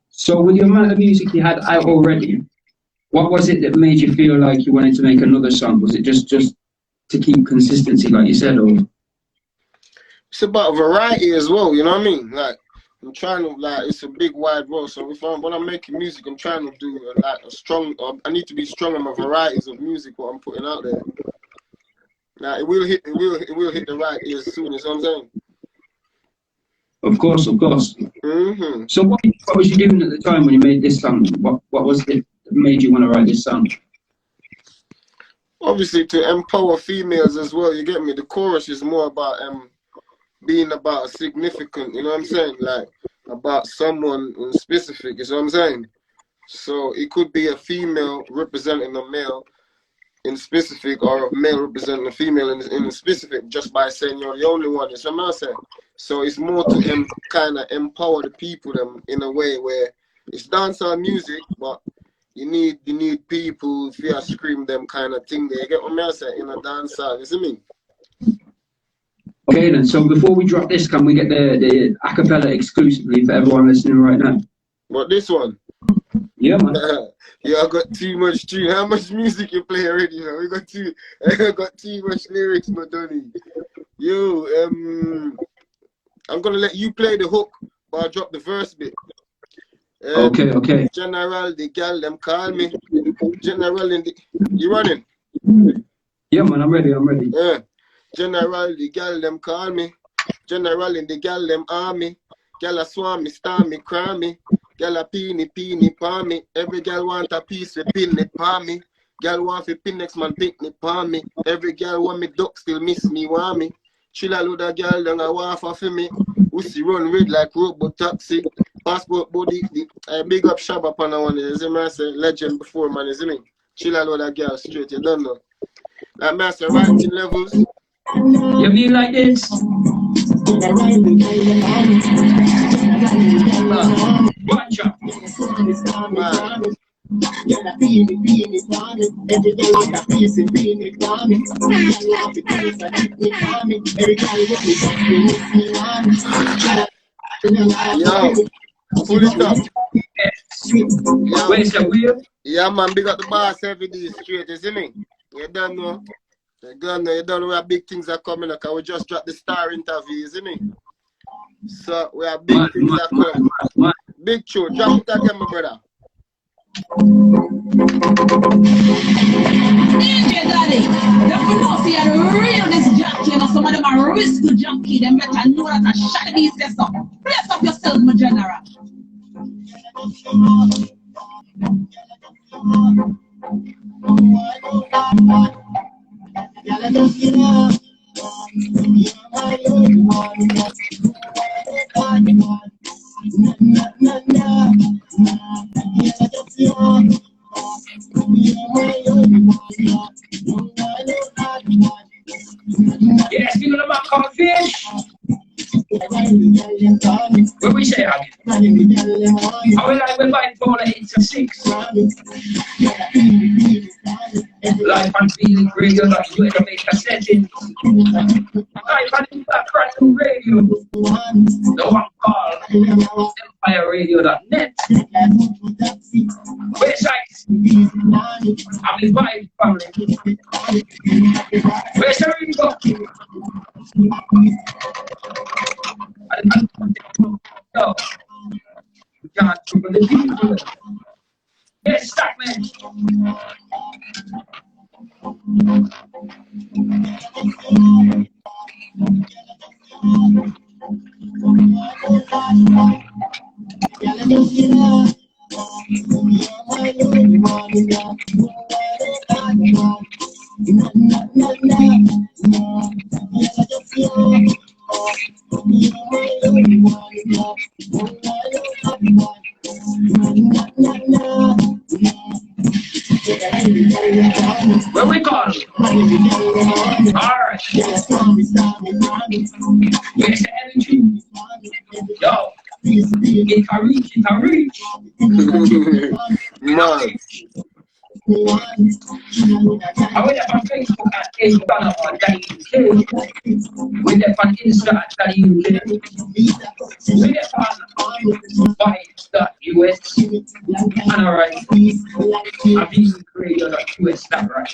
So with the amount of music you had out already, what was it that made you feel like you wanted to make another song? Was it just to keep consistency, like you said, or? It's about variety as well, you know what I mean? Like, I'm trying to, like, it's a big wide world. So when I'm making music, I'm trying to do like a strong. I need to be strong in my varieties of music what I'm putting out there. Now it will hit the right ears soon. You know what I'm saying? Of course. So what was you doing at the time when you made this song? What was it that made you want to write this song? Obviously to empower females as well. You get me? The chorus is more about being about a significant. You know what I'm saying? Like about someone in specific. You know what I'm saying? So it could be a female representing a male in specific, or a male representing a female in specific, just by saying you're the only one. You know what I'm saying? So it's more to kind of empower the people them in a way where it's dancehall music, but you need people if you scream them kind of thing. They get what I'm saying in a dancehall. You see me? Okay then. So before we drop this, can we get the acapella exclusively for everyone listening right now? What, this one? Yeah, man. Yeah, I got too much tune. How much music you play already? Man? I got too much lyrics, Madonna. Yo, I'm gonna let you play the hook, but I'll drop the verse bit. Okay. General, the gal them call me. General in the, you running? Yeah, man, I'm ready. Yeah. General, the gal them call me. General in the gal them army. Gal a swam me, star me, cry me. Gal a peeny, palm me. Every gal want a piece of pin it palm me. Gal want to pin next man pick me palm me. Every gal want me duck still miss me want me. Chill a load of gal down a waffle for me. Uzi run red like robot taxi. Passport body, big up Shabba upon that one. You see me, I say legend before man, you see me? Chill a load of gal straight, you don't know. Like me, I say writing levels. You mean like this? Watch out. Man. Girl, I feel it for me. Every girl with a piece of feel it for me. Girl love it, piece of it for me. Every girl with me, just miss me on me. Yo, pull it up. Yo. Where's the wheel? Yeah, man, big up the boss every day straight, isn't it? You don't know. You don't know where big things are coming up. We just dropped the star interview, isn't it? So we have big things are coming. Big tune. Drop it again, my brother. DJ Daddy, them know see a real this junkie, you know, some of them are risk junkie, them better know that a shot these days up. Brace up yourself, my general. Yes, you know about coffee. What we say, I will like we buy for 8 to 6. Life and feeling radio, like you to make a setting. Life and background radio. The one called EmpireRadio.net. Websites. I'm the Vibe family. Where's the radio? No. We can't do the people. Yes, stop, man. Where we call? Alright. Where's the energy? Yo. If I reach. Man. I went up on Facebook at A-Banner on UK. Went up on Insta at UK. Went up on Vibes.us. And alright. I'm being radio.us. That right.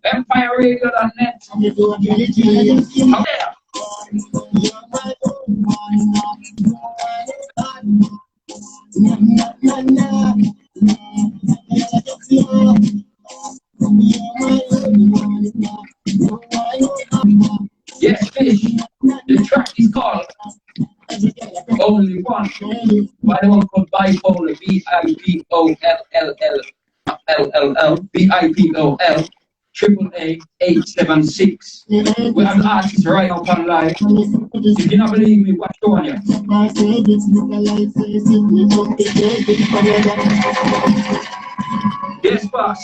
EmpireRadio.net. Out there. Yes, fish. The track is called Only One. By the one called Bipolaaa, Bipolll, AAA 876. We have the artists right up on live. If you don't believe me, watch the one here. Yes, boss.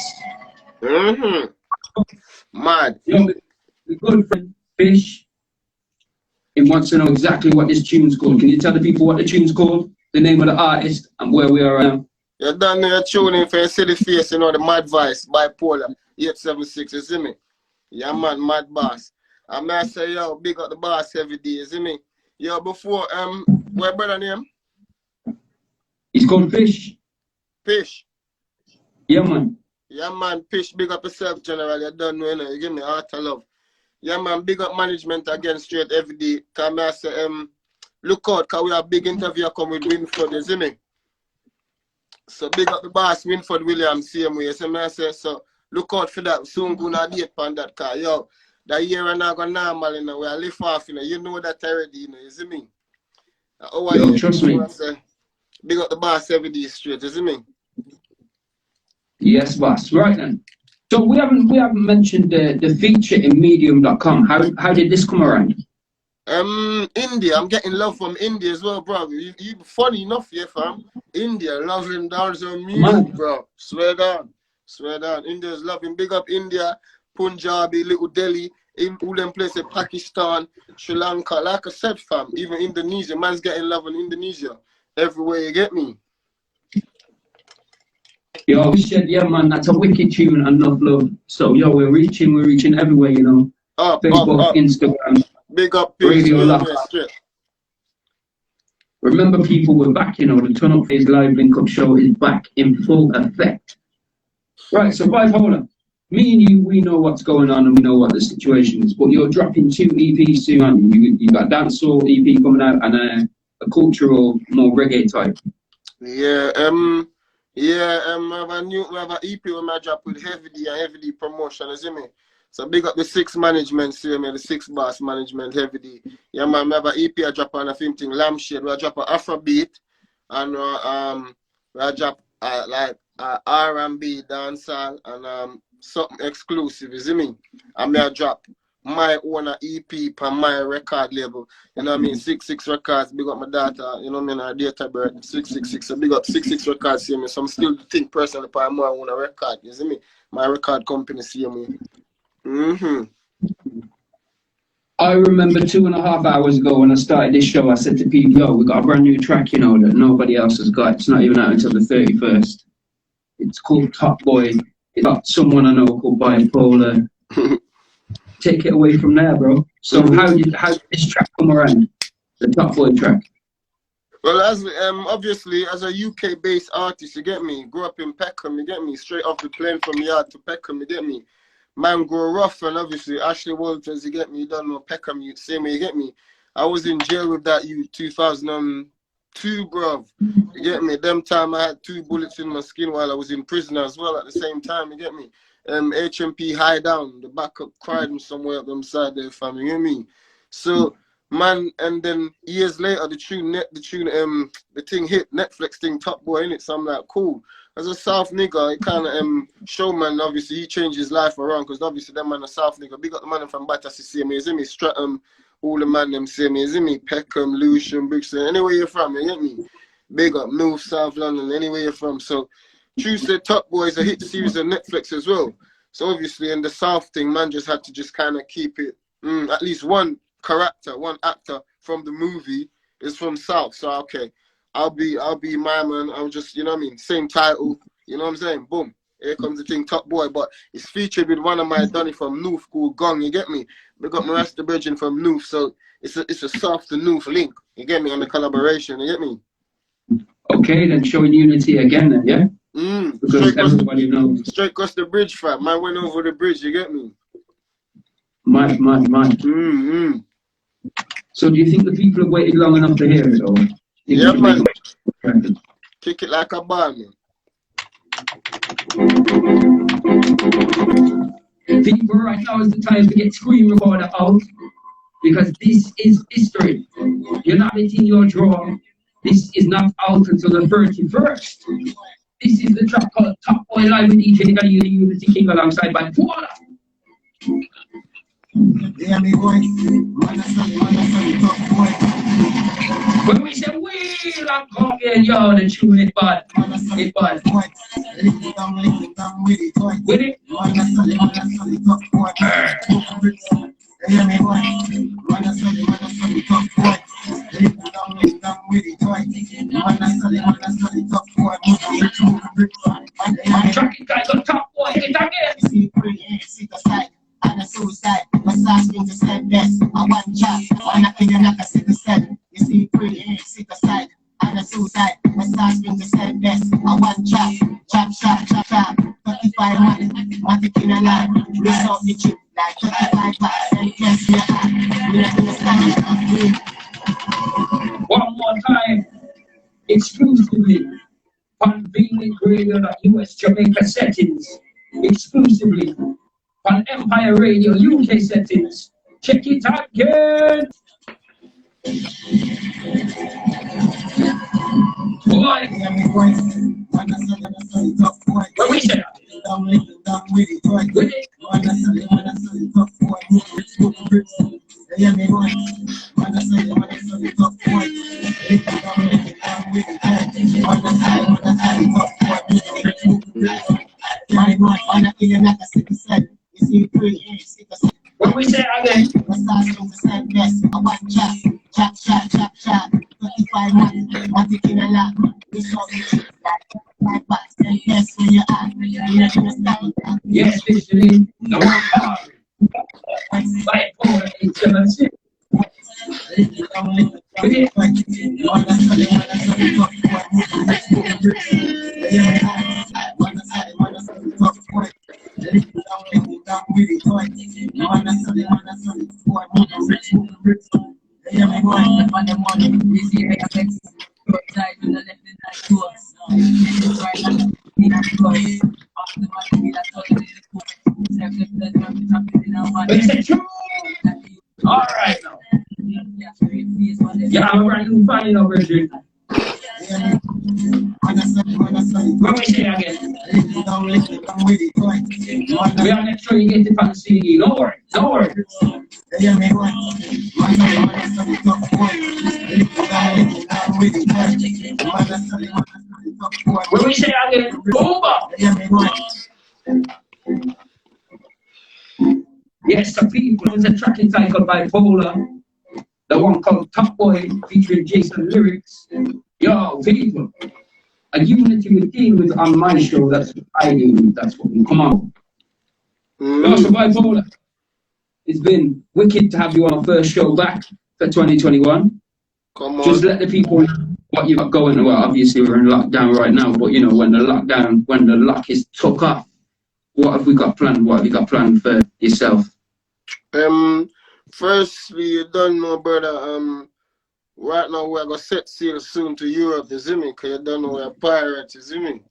Mad. Yo, the good friend Fish, he wants to know exactly what this tune's called. Can you tell the people what the tune's called, the name of the artist, and where we are? You done your tuning for your silly face, you know, the Mad Vice, Bipolaaa 876, you see me? Yeah, man, Mad Boss. I may say, yo, big up the boss every day, you see me? Yo, before, what brother name? He's called Fish. Fish. Yeah, man. Yeah, man, Fish, big up yourself, General. You don't know, you know, you give me heart of love. Yeah, man, big up management again straight every day. Come I say, look out, because we have big interview come with Winford, you see me? So big up the boss, Winford Williams, same way. So I say, so look out for that. Soon gonna date on that car. Yo, that year and not gonna normal, you know, we are live off, you know. You know that already, you know, you see me? Yo, trust me. Say, big up the boss every day straight, you see me? Yes, boss. Right then. So we haven't mentioned the feature in medium.com. How did this come around? India, I'm getting love from India as well, bro. You funny enough, yeah, fam. India, loving dance on music, bro. Swear down. India's loving. Big up India, Punjabi, Little Delhi, all them places, Pakistan, Sri Lanka. Like I said, fam, even Indonesia. Man's getting love in Indonesia. everywhere, you get me? Yo, we said, yeah, man, that's a wicked tune and enough love. So, yo, we're reaching everywhere, you know. Up, Facebook, up. Instagram, Big up, Radio Lock. straight. Remember, people, we're back, you know. The Turn Up Phase Live Link Up Show is back in full effect. Right, so Bipolar, me and you, we know what's going on and we know what the situation is. But you're dropping 2 EPs soon, aren't you? You got a dancehall EP coming out and a cultural, more reggae type. Yeah, we have an EP with my drop with Heavy D promotion, you see me? So big up the 6 management, see me, the 6 boss management, Heavy D. Yeah, man, we have an EP I drop on a film thing, Lampshade, we drop an Afrobeat, and we drop like R&B, dancehall, and something exclusive, you see me? And I drop my own EP on my record label. You know what I mean? 66 Records, big up my daughter, you know what I mean? Her date of birth, 666. So big up 66 Records, see me. So I'm still think personally for my own record, you see me? My record company, see me. I remember 2.5 hours ago when I started this show, I said to people, yo, we got a brand new track, you know, that nobody else has got. It's not even out until the 31st. It's called Top Boy. It's got someone I know called Bipolaaa. Take it away from there, bro. So how did this track come around? The Top Boy track. Well, as obviously as a UK-based artist, you get me. Grew up in Peckham, you get me. Straight off the plane from yard to Peckham, you get me. Man grew rough, and obviously Ashley Walters, you get me. You don't know Peckham, you same way, you get me. I was in jail with that 2002, bruv. You get me. Them time I had 2 bullets in my skin while I was in prison as well. At the same time, you get me. HMP high down, the backup cried somewhere up them side there, fam. You hear me? So man, and then years later the thing hit, Netflix thing, Top Boy in it. So I'm like, cool. As a South nigga, it kind of showman. Obviously, he changed his life around because obviously them man a South nigga. Big up the man from Battersea, see me, is me? Streatham, all the man them see me, is me? Peckham, Lewisham, Brixton, anywhere you're from, you get me? Big up North, South London, anywhere you're from. So Tuesday Top Boy is a hit series on Netflix as well. So obviously in the South thing, man just had to just kind of keep it, at least one character, one actor from the movie is from South. So okay, I'll be my man. I'll just, you know what I mean, same title, you know what I'm saying? Boom, here comes the thing, Top Boy. But it's featured with one of my Donny from North called Gong, you get me? We got Marasta Virgin from North, so it's a South to North link, you get me, on the collaboration, you get me? Okay, then showing unity again then, yeah? Because everybody knows. Straight across the bridge, fam. Man went over the bridge, you get me? Mad. So do you think the people have waited long enough to hear it, or? Yeah, man. Kick it like a ball, man. People, right now is the time to get Screen Recorder out, because this is history. You're not letting your draw. This is not out until the 31st. This is the track called Top Boy Live with DJ Daddy, the Unity King, alongside Bipolaaa. Yeah, me boy. When we say wheel and come here, yo, the tune it bad. It bad. With it? Yeah, me boy. Track it, guys, on Top Boy, hit it again. And a suicide, massage me to step best. I want chop, one up in the knock, I sit the step. You see, pretty, sit aside. And a suicide, massage me to step best. I want chop, 35 money, matic in a line. Miss out the chip, like 35 bucks. And yes, we understand. One more time, exclusively on Beaming Radio.US Jamaica settings, exclusively on Empire Radio UK settings. Check it out again. Boy, what we say? With it? What we say again? 35 months, I'm taking a lot. We saw the chips like 5 bucks, and guess where you at? You're gonna stop. Yes, officially, no more power. Bipolar intimacy. All right now. Yeah, I'm right to find out, Richard. What we say again? We are make sure you get the fan CD. Don't worry, don't worry. What we say again? Over. Yes, the people is a track entitled Bipolaaa. The one called Top Boy featuring Jason lyrics. Yo, people. A unity within with on my show, that's what I do. That's what we come on. Yo, so Bipolaaa. It's been wicked to have you on our first show back for 2021. Come on. Just let the people know what you've got going. Well, obviously we're in lockdown right now, but you know, when the lock is took off, what have we got planned? What have you got planned for yourself? Firstly, you don't know, brother. Right now we're gonna set sail soon to Europe, you see me? Cause you don't know we're pirates, you see me?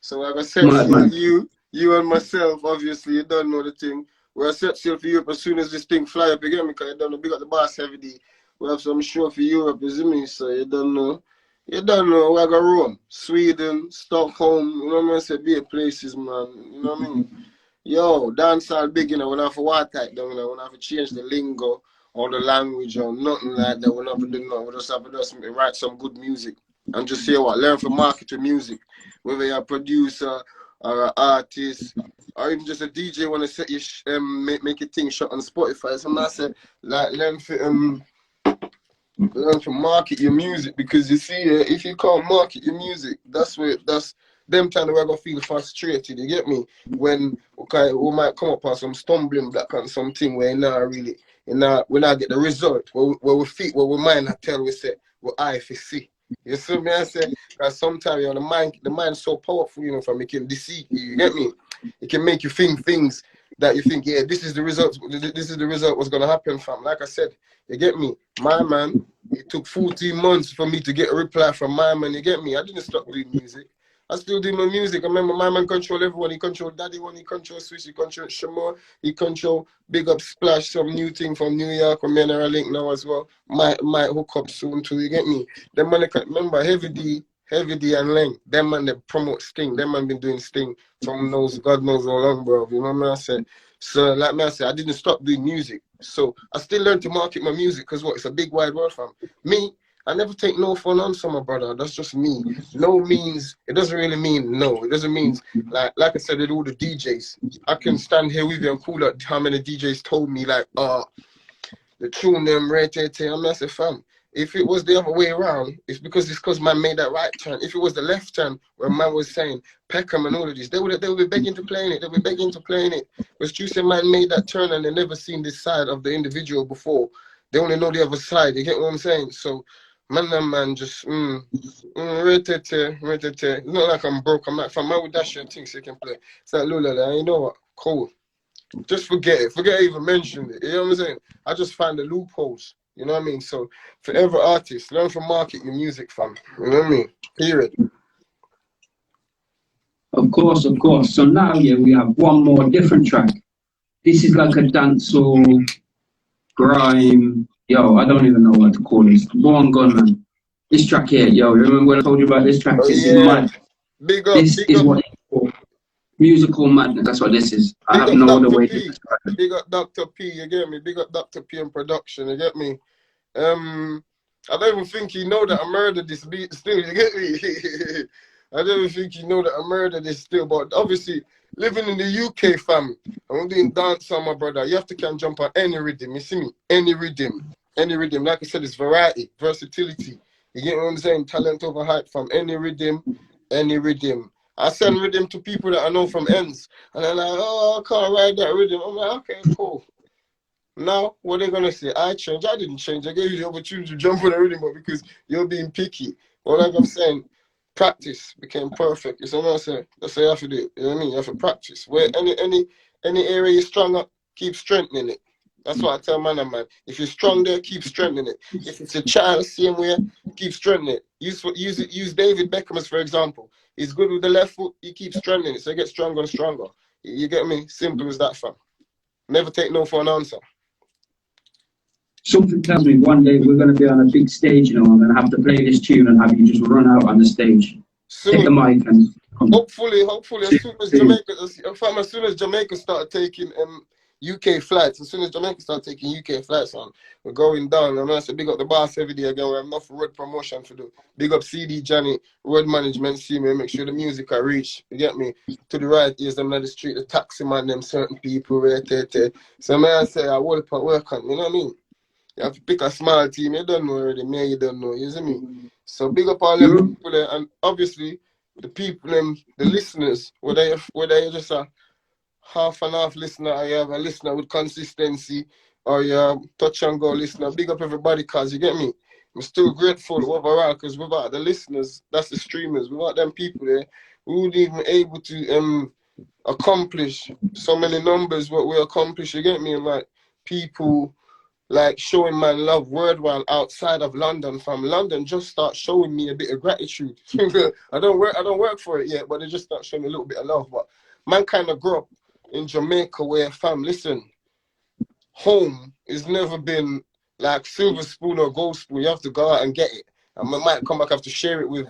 So we're gonna set sail, you and myself, obviously, you don't know the thing. We're set sail for Europe as soon as this thing fly up again, because you don't know, big up the boss every day. We have some show for Europe, you see me? So you don't know. You don't know, we're gonna Rome, Sweden, Stockholm, you know what I mean? Be places, man. You know what I mean? Yo, dancehall big, you know, we don't have to water type down, you know, we don't have to change the lingo or the language or nothing like that. We don't have to do nothing. We just have to just write some good music and just hear what, learn from marketing music. Whether you're a producer or an artist or even just a DJ want to set your make your thing shot on Spotify. So I said, like, learn to market your music, because you see, if you can't market your music, that's them time we're gonna feel frustrated. You get me? When we might come up on some stumbling block on something where we not get the result. Where we feel, where we mind not tell we say what I see. You see me? I say, because sometimes, you know, the mind's so powerful, you know, from it can deceive you. You get me? It can make you think things that you think, yeah, this is the result. This is the result. What's gonna happen, fam? Like I said, you get me? My man, it took 14 months for me to get a reply from my man. You get me? I didn't stop doing music. I still do my music. I remember my man control everyone. He control Daddy One, he control Swiss, he control Shamor, he control Big Up Splash, some new thing from New York, or men are a link now as well. Might hook up soon too, you get me? Them man, remember Heavy D and Leng, them man they promote Sting. Them man been doing Sting from God knows how long, bro. You know what I said? So like me, I said, I didn't stop doing music. So I still learned to market my music, because what, it's a big wide world, fam. Me, I never take no for an answer, my brother. That's just me. No means, it doesn't really mean no. It doesn't mean, like I said, with all the DJs, I can stand here with you and call out how many DJs told me, like, the tune them, right, I'm not a fam. If it was the other way around, it's because man made that right turn. If it was the left turn, where man was saying Peckham and all of this, they would be begging to playing it. They'll be begging to playing it. But Juicy man made that turn and they never seen this side of the individual before. They only know the other side. You get what I'm saying? So, man, just it's not like I'm broke. I'm like, fam, I would dash your things so you can play. It's like, Lula, you know what? Cool. Just forget it. Forget I even mentioned it. You know what I'm saying? I just find the loopholes. You know what I mean? So for every artist, learn to market your music, fam. You know what I mean? Period. Of course. So now, yeah, we have one more different track. This is like a dancehall, grime. Yo, I don't even know what to call this. Born Gun, man. This track here, yo, remember when I told you about this track? This is mad. This is what it's called. Musical madness. That's what this is. I have no other way to describe it. Big up Dr. P, you get me? Big up Dr. P in production, you get me? I don't even think you know that I murdered this beat still, you get me? I don't even think you know that I murdered this still, but obviously, living in the UK, fam, I'm doing dance on my brother. You have to can jump on any rhythm, you see me? Any rhythm. Like I said, it's variety, versatility. You get what I'm saying? Talent over hype, from any rhythm, any rhythm. I send rhythm to people that I know from ends, and they're like, oh, I can't ride that rhythm. I'm like, okay, cool. Now, what are they gonna say? I changed. I didn't change. I gave you the opportunity to jump on the rhythm, but because you're being picky. Well, like I'm saying, practice became perfect. You see what I'm saying? That's how you have to do it. You know what I mean? You have to practice. Where any area you're strong at, keep strengthening it. That's what I tell man and man. If you're strong there, keep strengthening it. If it's a child, same way, keep strengthening it. Use David Beckham as for example. He's good with the left foot. He keeps strengthening it, so he gets stronger and stronger. You get me? Simple as that, fam. Never take no for an answer. Something tells me one day we're going to be on a big stage, you know, I'm going to have to play this tune and have you just run out on the stage, take the mic and come. Hopefully, as soon as Jamaica started taking UK flights, on, we're going down. And I said, big up the boss every day again. We have enough road promotion to do. Big up CD Johnny, road management, see me, make sure the music I reach. You get me? To the right ears, them on the street, the taxi man, them certain people, right there. So man, I say, I will put work on, you know what I mean? You have to pick a small team. You don't know already. Me, you don't know. You see me? So big up all them people there, and obviously the people, the listeners. Whether you're just a half and half listener, or you have a listener with consistency, or you're a touch and go listener. Big up everybody, cause you get me. I'm still grateful overall, because without the listeners, that's the streamers. Without them people there, we wouldn't even able to accomplish so many numbers. What we accomplish, you get me? And like people. Like showing man love worldwide outside of London, from London just start showing me a bit of gratitude. I don't work for it yet, but they just start showing me a little bit of love. But man kind of grew up in Jamaica where, fam, listen, home has never been like silver spoon or gold spoon. You have to go out and get it. And I might come back, have to share it with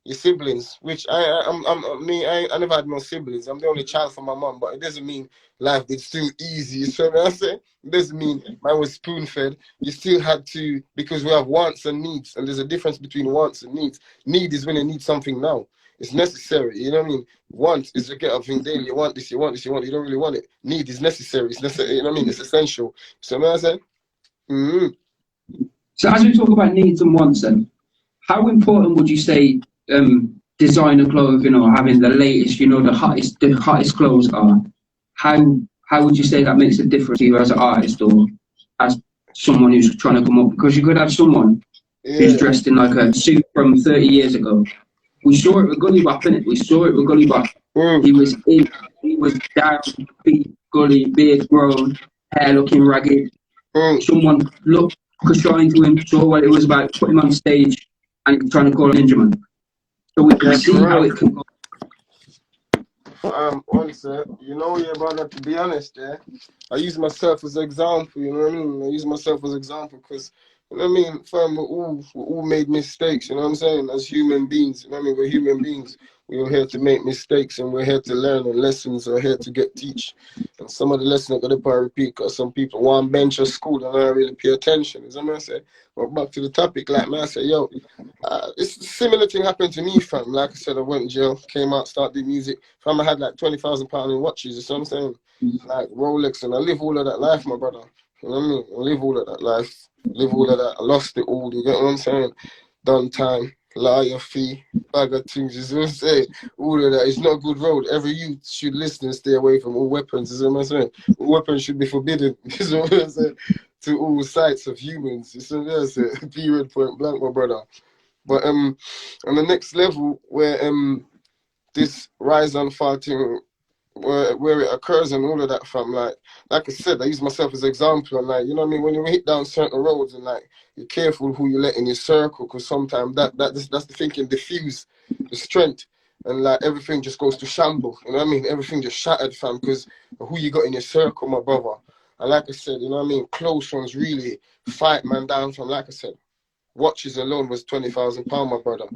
your siblings, which I never had no siblings. I'm the only child for my mom, but it doesn't mean life is still easy. You know what I'm saying? It doesn't mean man was spoon fed. You still had to, because we have wants and needs, and there's a difference between wants and needs. Need is when you need something now. It's necessary. You know what I mean? Want is to get up thing daily. You want this, you want this, you want it. You don't really want it. Need is necessary. It's necessary. You know what I mean? It's essential. So what I'm saying? Mm-hmm. So as we talk about needs and wants, then, how important would you say designer clothing or having the latest, you know, the hottest clothes are? How would you say that makes a difference to you as an artist or as someone who's trying to come up? Because you could have someone who's dressed in like a suit from 30 years ago. We saw it with Gully Bop, innit? We saw it with Gully Bop. He was down, feet, gully, beard grown, hair looking ragged. Someone looked trying to him, saw what it was about, put him on stage and trying to call him Ninja Man. So we can see how it can go. One sec, you know, yeah, brother, to be honest, yeah, I use myself as an example, you know what I mean? I use myself as an example because, you know what I mean, fam, we all made mistakes, you know what I'm saying? As human beings, you know what I mean? We're human beings. We're here to make mistakes and we're here to learn, and lessons are here to get teach. And some of the lessons I got to repeat because some people want bench at school and don't really pay attention, you know what I'm saying? But back to the topic, like man, I say, yo, it's a similar thing happened to me, fam. Like I said, I went in jail, came out, started doing music. Fam, I had like £20,000 in watches, you know what I'm saying? Like Rolex, and I live all of that life, my brother. You know what I mean? I live all of that life, live all of that. I lost it all, you get what I'm saying? Done time, liar fee, bag of things, you know what I'm saying? All of that. It's not a good road. Every youth should listen and stay away from all weapons, you know what I'm saying? All weapons should be forbidden, you know what I'm saying? To all sites of humans, you know what I'm saying? Period, point blank, my brother. But on the next level, where this rise and fall thing, where it occurs and all of that, fam, like I said, I use myself as an example, and like, you know what I mean, when you hit down certain roads and like you're careful who you let in your circle, because sometimes that's the thinking diffuse the strength, and like everything just goes to shamble, you know what I mean? Everything just shattered, fam, because of who you got in your circle, my brother. And like I said, you know what I mean, close ones really fight man down from, like I said, watches alone was £20,000, my brother.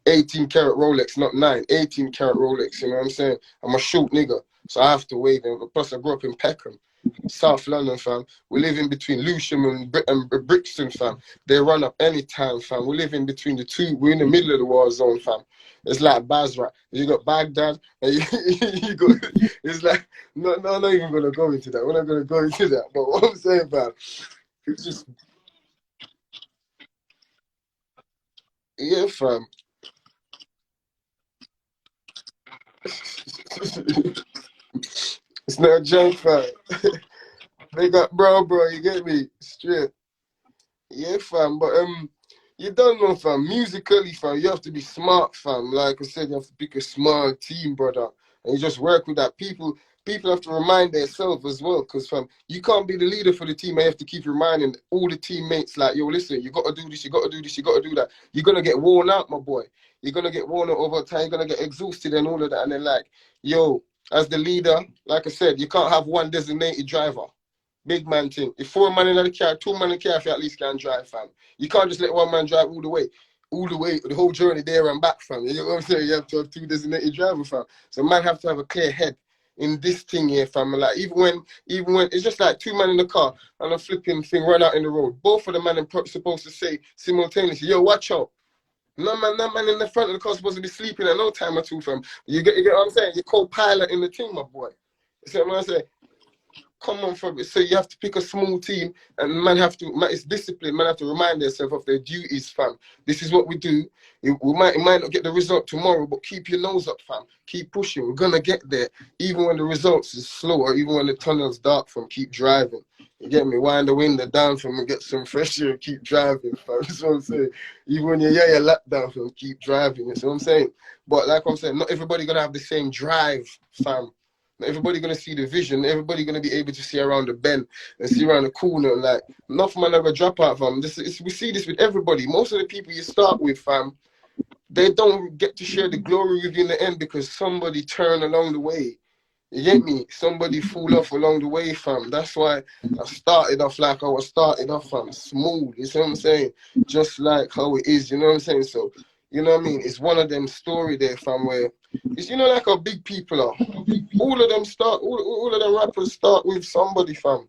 18-karat Rolex, not 9, 18-karat Rolex, you know what I'm saying? I'm a short nigga, so I have to wave him. Plus, I grew up in Peckham, South London, fam. We live in between Lewisham and Brixton, fam. They run up any time, fam. We live in between the two. We're in the middle of the war zone, fam. It's like Basra. You got Baghdad, and you got, it's like, no, I'm not even going to go into that. We're not going to go into that. But what I'm saying, fam, it's just, Yeah, fam. It's not a joke, fam. They got bro, you get me? Straight. Yeah, fam. But you don't know, fam. Musically, fam, you have to be smart, fam. Like I said, you have to pick a smart team, brother, and you just work with that. People have to remind themselves as well, because fam, you can't be the leader for the team. You have to keep reminding all the teammates, like, yo, listen, you got to do this, you got to do this, you got to do that. You're gonna get worn out, my boy. You're gonna get worn out over time. You're gonna get exhausted and all of that. And then, like, yo, as the leader, like I said, you can't have one designated driver. Big man thing. If 4 man in the car, 2 man in the car, if you at least can drive, fam. You can't just let one man drive all the way, the whole journey there and back, fam. You know what I'm saying? You have to have 2 designated drivers, fam. So man have to have a clear head in this thing here, fam. Like even when it's just like 2 men in the car and a flipping thing run out in the road. Both of the men are supposed to say simultaneously, yo, watch out. No man in the front of the car supposed to be sleeping at no time at all, fam. You get what I'm saying? You're co-pilot in the team, my boy. You see what I'm saying? Come on, from it. So you have to pick a small team, and man, it's discipline. Man have to remind themselves of their duties, fam. This is what we do. We might not get the result tomorrow, but keep your nose up, fam. Keep pushing. We're gonna get there, even when the results is slow, or even when the tunnel's dark. Fam, keep driving. You get me? Wind the window down, fam, and get some fresh air. Keep driving, fam. That's what I'm saying. Even when you're your lap down, fam, keep driving. That's what I'm saying. But like I'm saying, not everybody gonna have the same drive, fam. Everybody gonna see the vision. Everybody gonna be able to see around the bend and see around the corner. Like, enough man ever drop out, fam. We see this with everybody. Most of the people you start with, fam, they don't get to share the glory with you in the end because somebody turned along the way. You get me? Somebody fall off along the way, fam. That's why I started off like I was started off, fam. Smooth. You see what I'm saying? Just like how it is. You know what I'm saying? So, you know what I mean? It's one of them story there, fam, where it's, you know, like how big people are. All of them all of them rappers start with somebody, fam.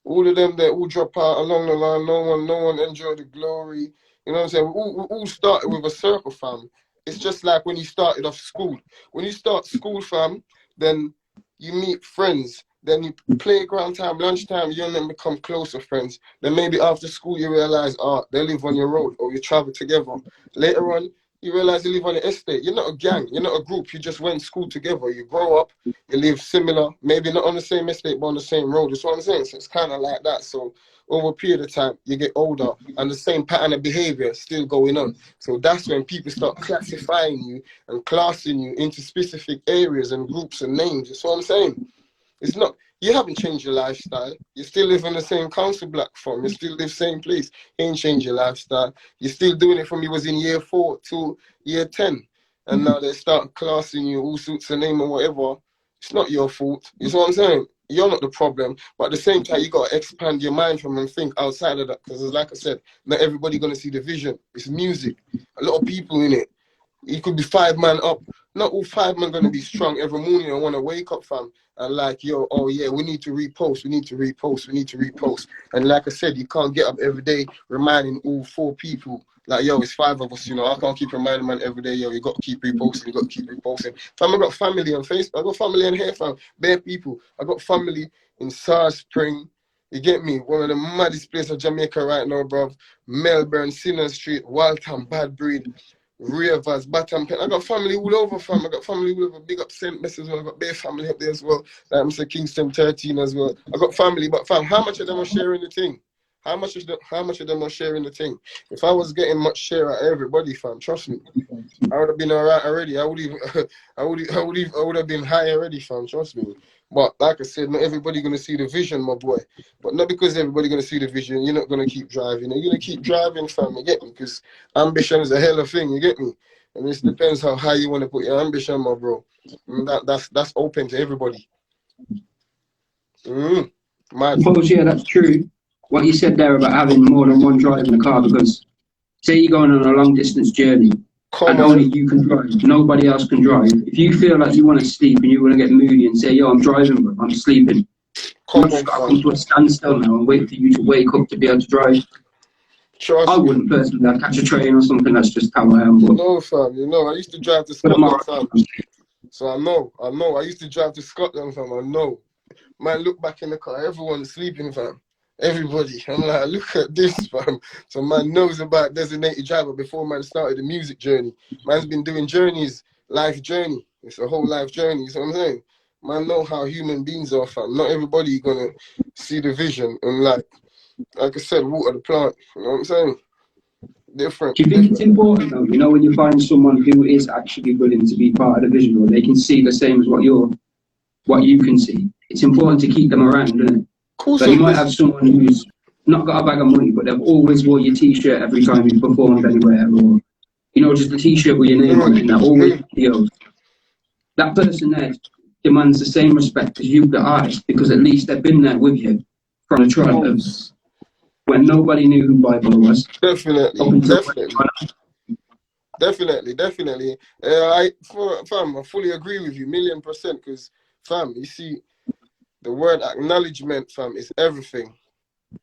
All of them, they all drop out along the line. No one enjoy the glory. You know what I'm saying? We all started with a circle, fam. It's just like when you started off school. When you start school, fam, then you meet friends. Then you playground time, lunchtime, you and them become closer friends. Then maybe after school you realize, they live on your road or you travel together. Later on, you realize you live on an estate. You're not a gang. You're not a group. You just went to school together. You grow up. You live similar. Maybe not on the same estate, but on the same road. That's what I'm saying. So it's kind of like that. So over a period of time, you get older, and the same pattern of behavior is still going on. So that's when people start classifying you and classing you into specific areas and groups and names. That's what I'm saying. It's not, you haven't changed your lifestyle. You still live in the same council block form. You still live same place. You ain't changed your lifestyle. You're still doing it from you was in year 4 to year 10. And now they start classing you all sorts of name and whatever. It's not your fault. You see what I'm saying? You're not the problem. But at the same time, you got to expand your mind from and think outside of that. Because like I said, not everybody going to see the vision. It's music. A lot of people in it. You could be 5 man up. Not all 5 men going to be strong every morning and want to wake up, fam. And like, yo, oh yeah, we need to repost, we need to repost, we need to repost. And like I said, you can't get up every day reminding all 4 people, like, yo, it's 5 of us, you know, I can't keep reminding man every day, yo, you got to keep reposting, you got to keep reposting. Fam, I got family on Facebook, I got family in here, fam, bare people. I got family in SARS Spring, you get me? One of the maddest places of Jamaica right now, bro. Melbourne, Sinner Street, Waltham, Bad Breed. Rivers, Baton Pen. I got family all over, fam. I got family all over. Big up St. Mess as well. I got bare family up there as well. Like Mr. Kingston 13 as well. I got family, but fam, how much of them are sharing the thing? How much of them are sharing the thing? If I was getting much share out of everybody, fam, trust me, I would have been alright already. I would have been high already, fam. Trust me. But like I said, not everybody gonna see the vision, my boy. But not because everybody gonna see the vision, you're not gonna keep driving. You're gonna keep driving, fam. You get me? Because ambition is a hell of a thing. You get me? And it depends how high you want to put your ambition, my bro. And that's open to everybody. Mad. Suppose, yeah, that's true. What you said there about having more than one driver in the car, because say you're going on a long distance journey and only you can drive, nobody else can drive. If you feel like you want to sleep and you want to get moody and say, yo, I'm driving, but I'm sleeping, I've just got to come to a standstill now and wait for you to wake up to be able to drive. I wouldn't personally. I'd catch a train or something. That's just how I am. But no, fam. You know, I used to drive to Scotland, fam. So I know. I used to drive to Scotland, fam. I know. Man, look back in the car. Everyone's sleeping, fam. everybody. I'm like, look at this, fam. So man knows about designated driver before man started the music journey. Man's been doing journeys, life journey. It's a whole life journey. You know what I'm saying? Man know how human beings are, fam. Not everybody gonna see the vision and like I said, water the plant. You know what I'm saying? Different. Do you think it's important though? You know, when you find someone who is actually willing to be part of the vision, or they can see the same as what you can see. It's important to keep them around, isn't it? Cool. So you might have someone who's not got a bag of money, but they've always wore your T-shirt every time you performed anywhere, or just a T-shirt with your name on it, and they're always videos. That person there demands the same respect as you, the artist, because at least they've been there with you from the trial of when nobody knew who Bipolaaa was. Definitely. Fam, I fully agree with you, 1,000,000%. Because, fam, you see, the word acknowledgement, fam, is everything.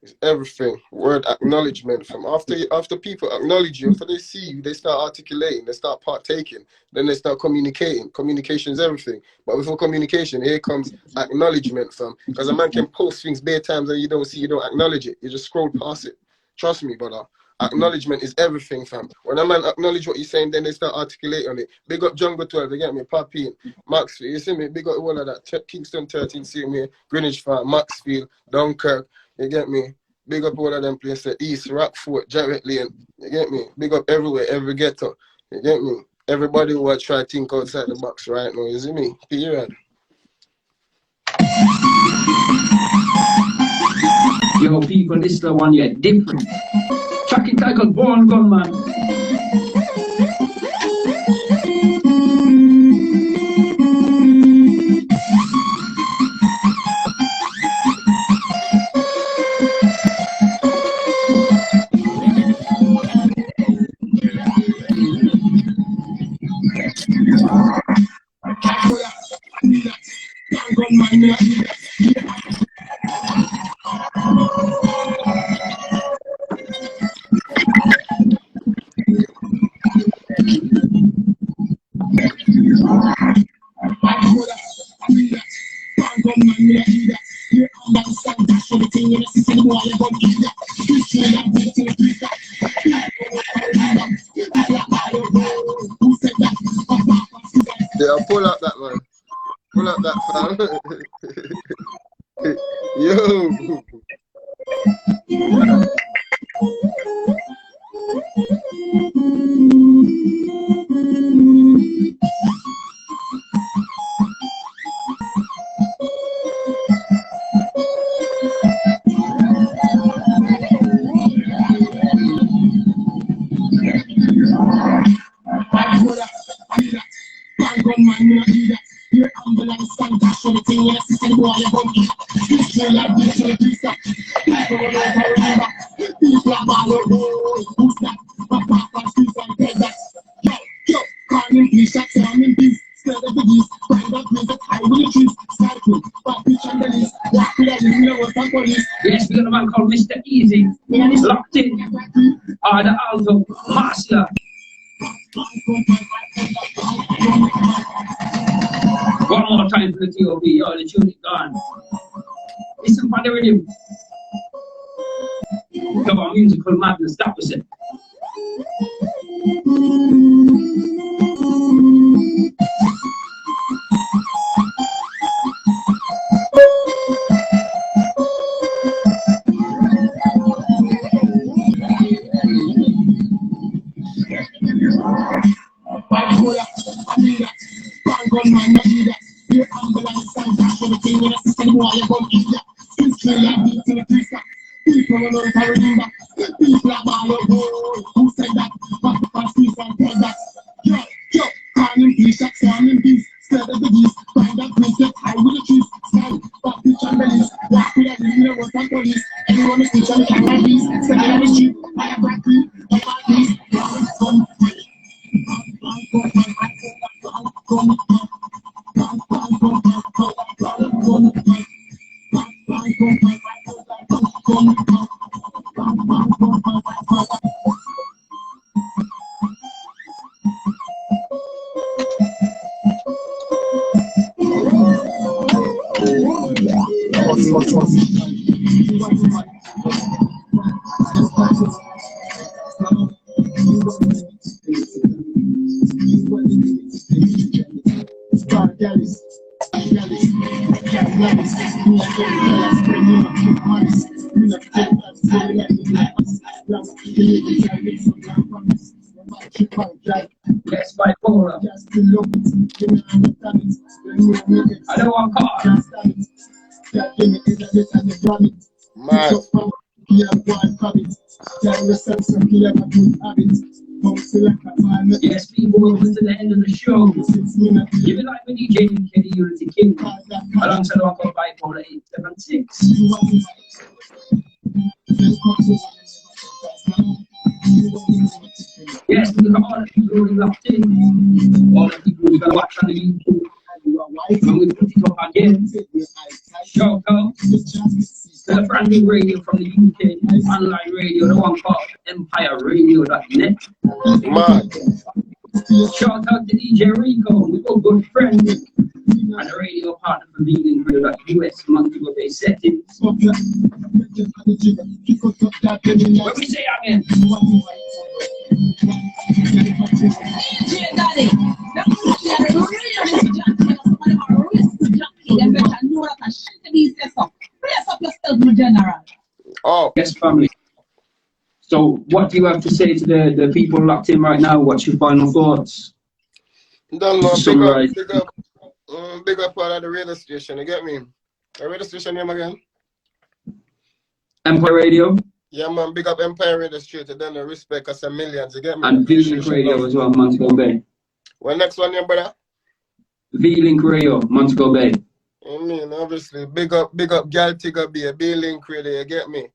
It's everything. Word acknowledgement, fam. After people acknowledge you, after they see you, they start articulating, they start partaking, then they start communicating. Communication is everything. But before communication, here comes acknowledgement, fam. Because a man can post things bare times and you don't see, you don't acknowledge it. You just scroll past it. Trust me, brother. Acknowledgement is everything, fam. When a man acknowledge what you're saying, then they start articulating on it. Big up Jungle 12, they get me, Papi, Maxfield, you see me? Big up all of that. Kingston 13, see me, Greenwich Farm, Maxfield, Dunkirk, you get me? Big up all of them places, East, Rockford, Jarrett Lane, you get me? Big up everywhere, every ghetto, you get me? Everybody who try to think outside the box right now, you see me? Period. Yo, people, this is the one you're different. Track it like a born gun, man. Yeah, pull up that man. Pull up that fam. Yo. Yes, we got a man called Mr. Easy. Locked in. The Alto Master. One more time for the TOB. Yo, the tune is gone. Listen for the rhythm. Come on, musical madness. That was it. Yes, Bipolaaa. I don't want cars. Mad. Yes, people, welcome to the end of the show. Give it like with DJ Kenny Unity King. Alongside our Bipolaaa 876. Yes, we got all the people who are locked in. All the people who are going to watch on the YouTube. When we put it up again, shout out to the brand new radio from the UK, online radio, the one called EmpireRadio.net. Mad. Shout out to DJ Rico, we got good friend, and a radio partner for VeganRadio.us, Montego Bay settings. What we say again? DJ Daddy, Oh, Yes, family. So, what do you have to say to the people locked in right now? What's your final thoughts? don't know. Summarize. Big up part of the radio station. You get me? The radio station name again? Empire Radio Yeah, man. Big up Empire Radio Street. You don't know respect us a millions. You get me? and V-Link Radio as well, Montego Bay. Well, next one, yeah, brother. V-Link Radio, Montego Bay. I mean, obviously, big up, Gal Tigger B, a B-Link Radio, you get me?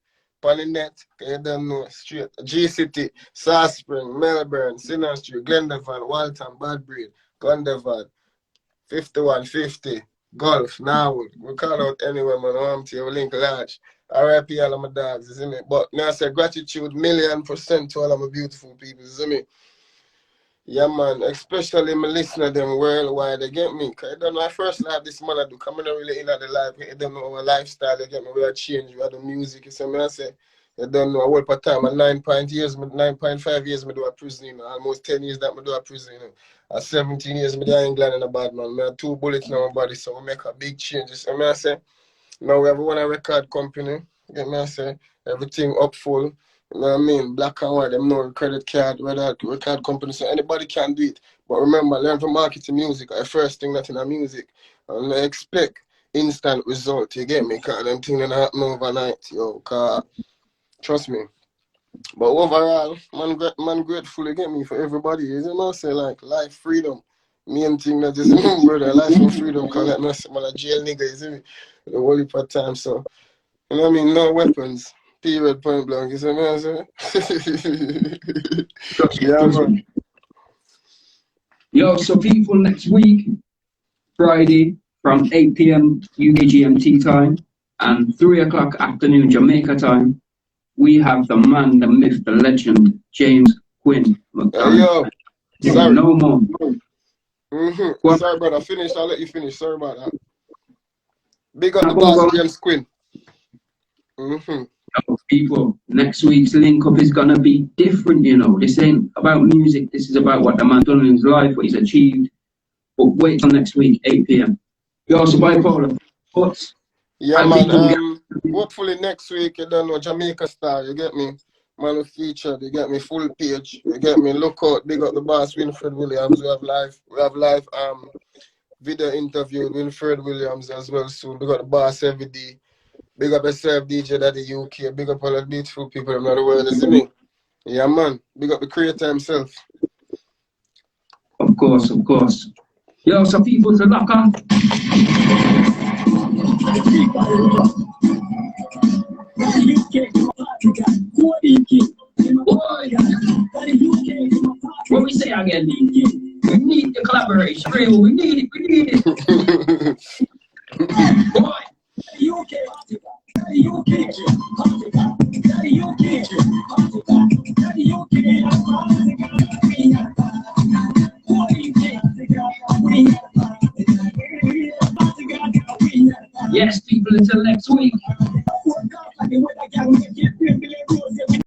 On the net, you don't know, straight. G-City, South Spring, Melbourne, Sinner Street, Glendavan, Walton, Bad Breed, Gondevad, 5150, Gulf, Norwood. We call out anywhere, man, we link large. RIP all of my dogs, you see me? But now I say gratitude, 1,000,000% to all of my beautiful people, you see me? Yeah, man, especially my listener them worldwide, they get me. Cause I don't know, I first live this man I do, coming really in at the life, I don't know our lifestyle, they get me, we are change, we are the music, you see me, I say, I don't know, I work part time, 9.5 years, I do a prison, you know, almost 10 years that I do a prison, you know. At 17 years, I do England in a bad man, I have 2 bullets in my body, so we make a big change, you see me, I say, now we have one record company, you get me, I say, everything up full. You know what I mean? Black and white, them know credit card, record company, so anybody can do it. But remember, learn from marketing music. The first thing that in a music. And I expect instant result, you get me? Because them things don't happen overnight, yo. Cause, trust me. But overall, man grateful, you get me, for everybody. You know what I say? Like, life, freedom. Main thing that is, brother, life and freedom. Because like, man, a jail nigga, you see me? The whole heap of time, so. You know what I mean? No weapons. Period, point blank, you see what I'm saying? Yeah, man. Yo, so people, next week, Friday, from 8 p.m. UK GMT time and 3 o'clock afternoon Jamaica time, we have the man, the myth, the legend, James Quinn. Hey, yo. Sorry. No more. Well, sorry, brother. Finish. I'll let you finish. Sorry about that. Big up the boss, James Quinn. People, next week's link up is gonna be different, you know. This ain't about music, this is about what the man done in his life, what he's achieved. But wait till next week, 8 p.m. You also Bipolaaa. But yeah, man. Hopefully next week, you don't know, Jamaica Star, you get me? Man with featured, you get me? Full page, you get me? Look out, big up the boss, Winfred Williams. We have live video interview with Winfred Williams as well soon. We got the boss every day. Big up yourself, DJ Daddy UK. Big up all the beautiful people in the world, isn't it? Yeah, man. Big up the creator himself. Of course, of course. Yo, so people to lock on. What we say again? We need the collaboration. We need it. Boy. Yes, people, until next week. and make it feel the rose.